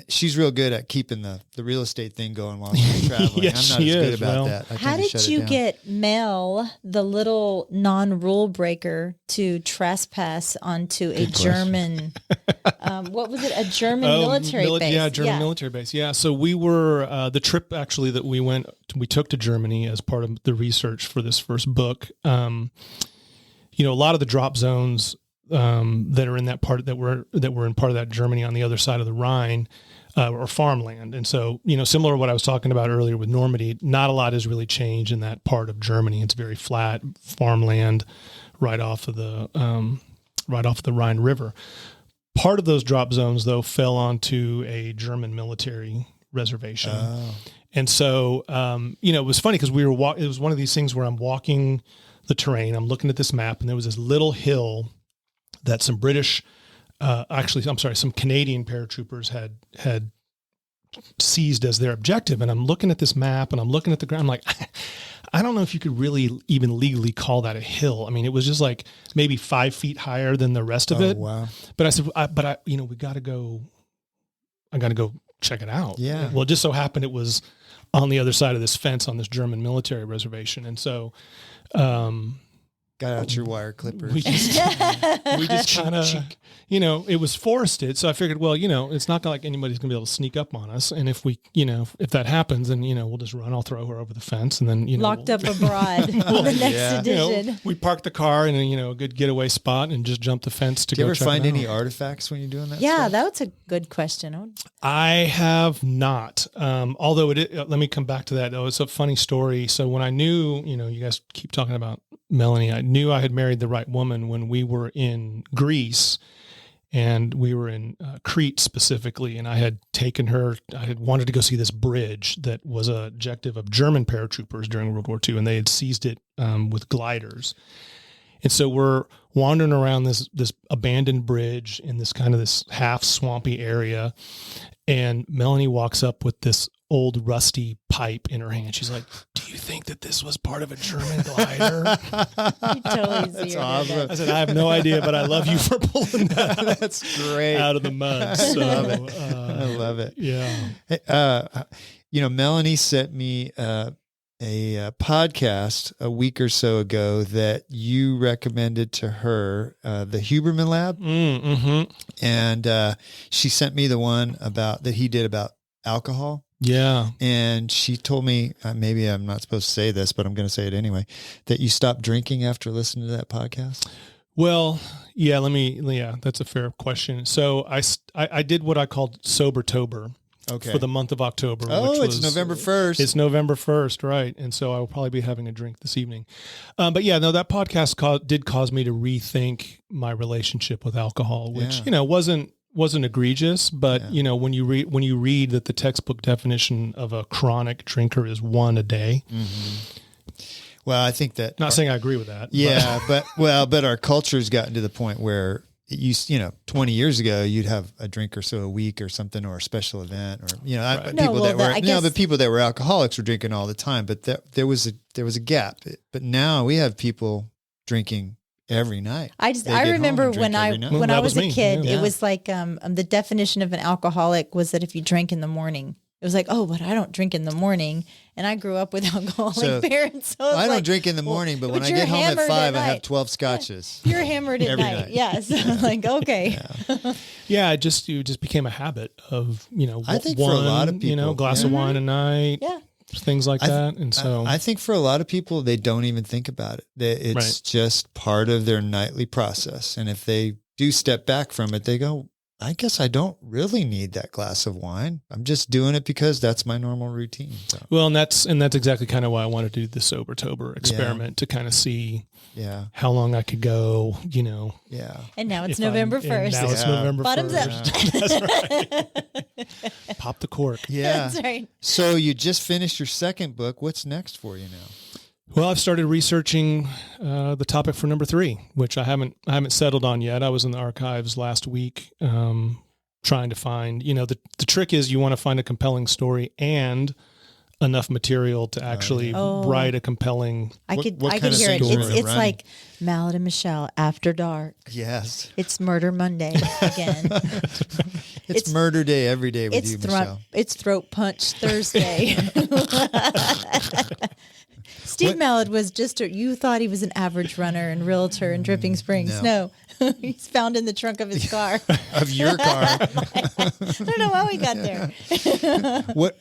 She's real good at keeping the real estate thing going while she's traveling.
Yes,
I'm not
she
as good
is.
about
Well,
that. I
How
tend to shut
did
it
you
down.
get Mel, the little non-rule breaker, to trespass onto a German, what was it, a German military base?
Yeah, German military base. Yeah, so we were, the trip actually that we took to Germany as part of the research for this first book. A lot of the drop zones that are in that part that were in part of that Germany on the other side of the Rhine or farmland. And so, similar to what I was talking about earlier with Normandy, not a lot has really changed in that part of Germany. It's very flat farmland right off of the Rhine River. Part of those drop zones, though, fell onto a German military reservation. Oh. And so, it was funny because it was one of these things where I'm walking the terrain, I'm looking at this map, and there was this little hill that some some Canadian paratroopers had seized as their objective. And I'm looking at this map and I'm looking at the ground. I'm like, I don't know if you could really even legally call that a hill. I mean, it was just like maybe 5 feet higher than the rest of it.
Wow.
But I said, we got to go. I got to go check it out.
Yeah.
Well, it just so happened it was on the other side of this fence on this German military reservation. And so,
got out your wire clippers.
We just kind of, it was forested. So I figured, well, it's not like anybody's going to be able to sneak up on us. And if we, if that happens, then, we'll just run. I'll throw her over the fence and then,
Locked up abroad on the next edition.
We parked the car in a good getaway spot and just jumped the fence to
Do you
go
ever
check
find
it out.
any artifacts when you're doing that?
Yeah,
stuff?
that's a good question.
I have not. Although let me come back to that though. It's a funny story. So when I knew, you guys keep talking about Melanie, I knew I had married the right woman when we were in Greece and we were in Crete specifically. And I had taken her, I had wanted to go see this bridge that was an objective of German paratroopers during World War II. And they had seized it with gliders. And so we're wandering around this abandoned bridge in this half swampy area. And Melanie walks up with this old rusty pipe in her hand. She's like, do you think that this was part of a German glider?
You totally
That's awesome.
I said, I have no idea, but I love you for pulling that out.
That's great.
Out of the mud. So,
I love it.
Yeah.
Hey, Melanie sent me a podcast a week or so ago that you recommended to her, the Huberman Lab.
Mm-hmm.
And she sent me the one that he did about alcohol.
Yeah.
And she told me, maybe I'm not supposed to say this, but I'm going to say it anyway, that you stopped drinking after listening to that podcast.
Well, yeah, that's a fair question. So I did what I called Sobertober.
Okay.
For the month of October.
It's November 1st.
It's November 1st, right. And so I will probably be having a drink this evening. But yeah, no, that podcast did cause me to rethink my relationship with alcohol, which, wasn't egregious, but when you read that the textbook definition of a chronic drinker is 1 a day.
Mm-hmm. Well, I think that
not saying I agree with that.
Yeah, but our culture's gotten to the point where it used, 20 years ago, you'd have a drink or so a week or something, or a special event, or people that were alcoholics were drinking all the time. But there was a gap. But now we have people drinking every night.
I remember when I was a kid, it was like the definition of an alcoholic was that if you drank in the morning. It was like, oh, but I don't drink in the morning. And I grew up with alcoholic parents. So
I don't drink in the morning, but when I get home at 5, I have 12 scotches.
You're hammered at night. Yeah. So I'm like, okay.
Yeah, it just became a habit of,
I think for a lot of people,
glass of wine a night.
Yeah.
Things like that. And so
I think for a lot of people, they don't even think about it. It's just part of their nightly process. And if they do step back from it, they go, I guess I don't really need that glass of wine. I'm just doing it because that's my normal routine. So.
Well, and that's exactly kind of why I wanted to do the Sobertober experiment to kind of see how long I could go,
Yeah.
And now it's November 1st.
Now it's November 1st.
Bottoms up.
That's right. Pop the cork.
Yeah.
That's right.
So you just finished your second book. What's next for you now?
Well, I've started researching the topic for number 3, which I haven't settled on yet. I was in the archives last week trying to find, the trick is you want to find a compelling story and enough material to actually write a compelling.
I could
kind
hear
of
it.
story?
It's like Mallet and Michelle after dark.
Yes.
It's Murder Monday again.
It's murder day every day with you, Michelle.
It's throat punch Thursday. Steve Mallet was you thought he was an average runner and realtor in Dripping Springs. No. He's found in the trunk of his car.
Of your car.
I don't know how he got there.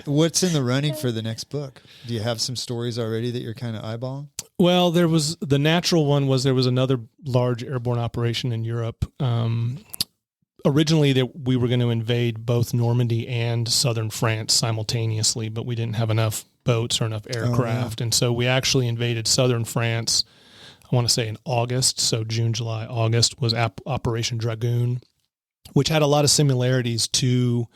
What's in the running for the next book? Do you have some stories already that you're kind of eyeballing?
Well, there was the natural one was there was another large airborne operation in Europe. Originally, we were going to invade both Normandy and southern France simultaneously, but we didn't have enough boats or enough aircraft. And so we actually invaded southern France, I want to say in August. So June, July, August was Operation Dragoon, which had a lot of similarities to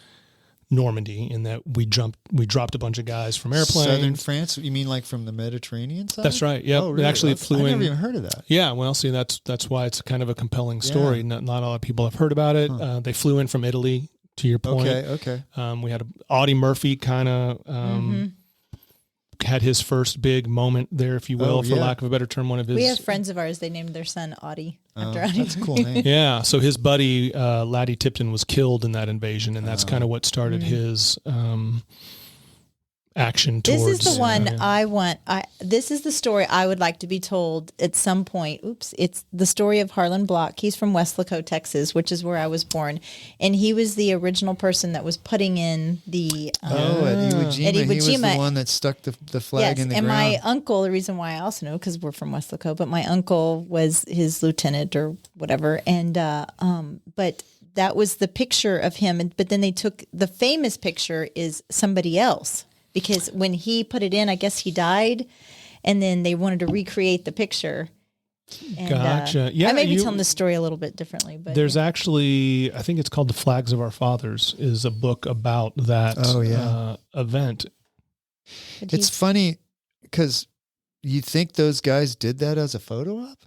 Normandy in that we dropped a bunch of guys from airplanes.
Southern France? You mean like from the Mediterranean side?
That's right. Yeah.
Oh, really?
It actually flew in.
I never even heard of that.
Yeah. Well, see, that's why it's kind of a compelling story.
Yeah.
Not a lot of people have heard about it. They flew in from Italy, to your point.
Okay.
We had Audie Murphy kind of had his first big moment there, if you will, for lack of a better term. One of his.
We have friends of ours. They named their son Audie after Audie.
That's a cool name.
Yeah. So his buddy Laddie Tipton was killed in that invasion, and that's kind of what started his action towards.
This is the one I want. This is the story I would like to be told at some point. It's the story of Harlan Block. He's from Weslaco, Texas, which is where I was born, and he was the original person that was putting in the.
At Iwo Jima. He was the one that stuck the flag in the ground.
And my uncle. The reason why I also know because we're from Weslaco, but my uncle was his lieutenant or whatever, and but. That was the picture of him, but then they took the famous picture is somebody else. Because when he put it in, I guess he died, and then they wanted to recreate the picture. And,
gotcha.
I may be telling the story a little bit differently, but
there's actually, I think it's called "The Flags of Our Fathers," is a book about that event.
It's funny because you think those guys did that as a photo op?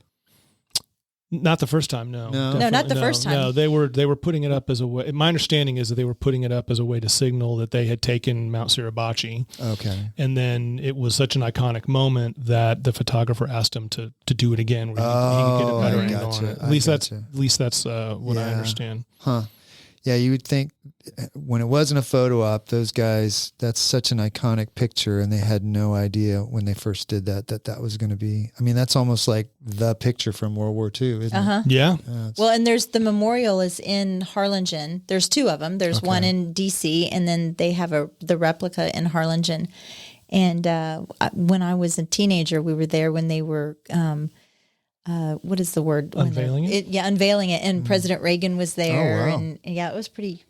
Not the first time, no.
No, not the first time.
No, they were putting it up as a way. My understanding is that they were putting it up as a way to signal that they had taken Mount Suribachi.
Okay.
And then it was such an iconic moment that the photographer asked him to do it again, where he could get a better angle on it. At least that's what I understand.
Huh. Yeah, you would think when it wasn't a photo op, those guys, that's such an iconic picture, and they had no idea when they first did that was going to be, I mean, that's almost like the picture from World War II, isn't it?
Yeah.
Well, and there's the memorial is in Harlingen. There's 2 of them. There's one in D.C., and then they have the replica in Harlingen. And when I was a teenager, we were there when they were... what is the word?
Unveiling it?
Unveiling it. And President Reagan was there. Oh, wow. And it was pretty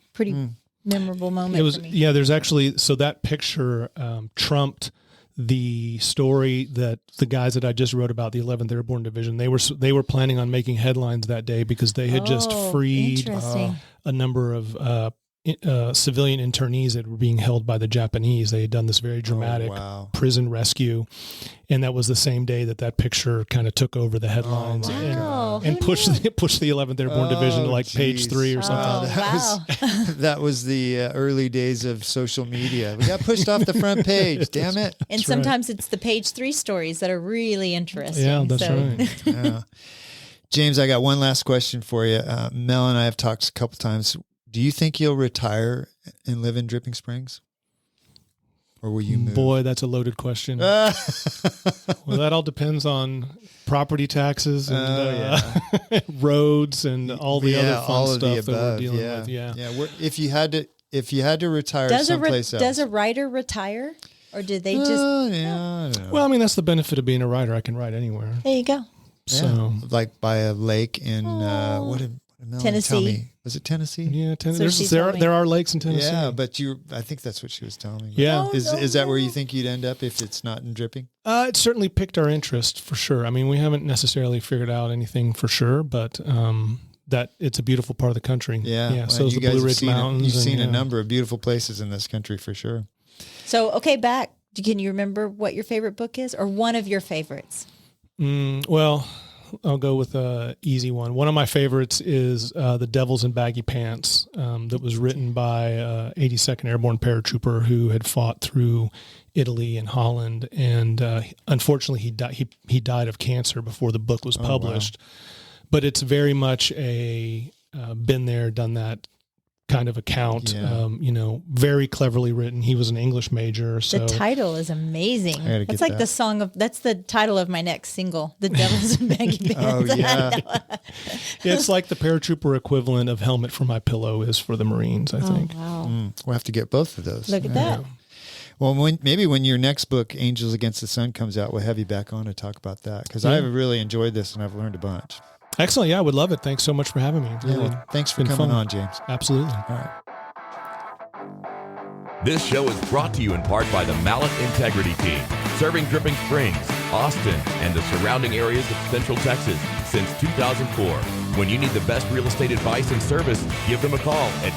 memorable moment.
It was,
for me.
yeah, there's actually, so that picture trumped the story that the guys that I just wrote about, the 11th Airborne Division, they were planning on making headlines that day because they had just freed a number of civilian internees that were being held by the Japanese. They had done this very dramatic prison rescue, and that was the same day that picture kind of took over the headlines and pushed the 11th Airborne Division to like page 3 or something.
That was the early days of social media. We got pushed off the front page. Damn it!
And sometimes it's the page 3 stories that are really interesting.
Yeah, that's right.
Yeah. James, I got one last question for you. Mel and I have talked a couple times. Do you think you'll retire and live in Dripping Springs? Or will you move?
Boy, that's a loaded question. Well, that all depends on property taxes and roads and all the other fun stuff that we're dealing with. Yeah.
If you had to retire someplace else.
Does a writer retire? Or did they just...
I don't know.
Well, I mean, that's the benefit of being a writer. I can write anywhere.
There you go.
So,
like by a lake in what did
Tennessee.
tell me? Was it Tennessee?
Yeah, Tennessee. There are lakes in Tennessee.
Yeah, but I think that's what she was telling me.
Yeah.
Is that where you think you'd end up if it's not in Dripping?
It certainly piqued our interest for sure. I mean, we haven't necessarily figured out anything for sure, but that it's a beautiful part of the country.
Yeah.
Well, so the Blue Ridge Mountains.
You've seen a number of beautiful places in this country for sure.
So, okay, back. Can you remember what your favorite book is, or one of your favorites?
Well, I'll go with an easy one. One of my favorites is The Devils in Baggy Pants, that was written by 82nd Airborne paratrooper who had fought through Italy and Holland, and unfortunately he died of cancer before the book was published. Wow. But it's very much a been there, done that kind of account. Very cleverly written. He was an English major. So
the title is amazing. It's like that's the title of my next single, The Devils in Baggy Pants.
Oh, yeah.
It's like the paratrooper equivalent of Helmet for My Pillow is for the Marines, I think.
Wow.
We'll have to get both of those.
Look at that.
Well, when your next book, Angels Against the Sun, comes out, we'll have you back on to talk about that, because I have really enjoyed this and I've learned a bunch.
Excellent. Yeah, I would love it. Thanks so much for having me. Really,
thanks for coming on, James.
Absolutely.
All right.
This show is brought to you in part by the Mallet Integrity Team, serving Dripping Springs, Austin, and the surrounding areas of Central Texas since 2004. When you need the best real estate advice and service, give them a call at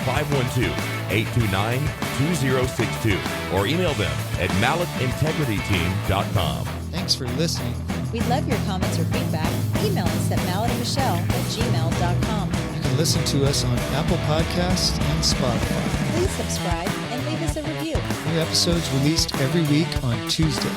512-829-2062 or email them at malletintegrityteam.com.
Thanks for listening.
We'd love your comments or feedback. Email us at malletandmichelle@gmail.com.
You can listen to us on Apple Podcasts and Spotify.
Please subscribe and leave us a review.
New episodes released every week on Tuesday.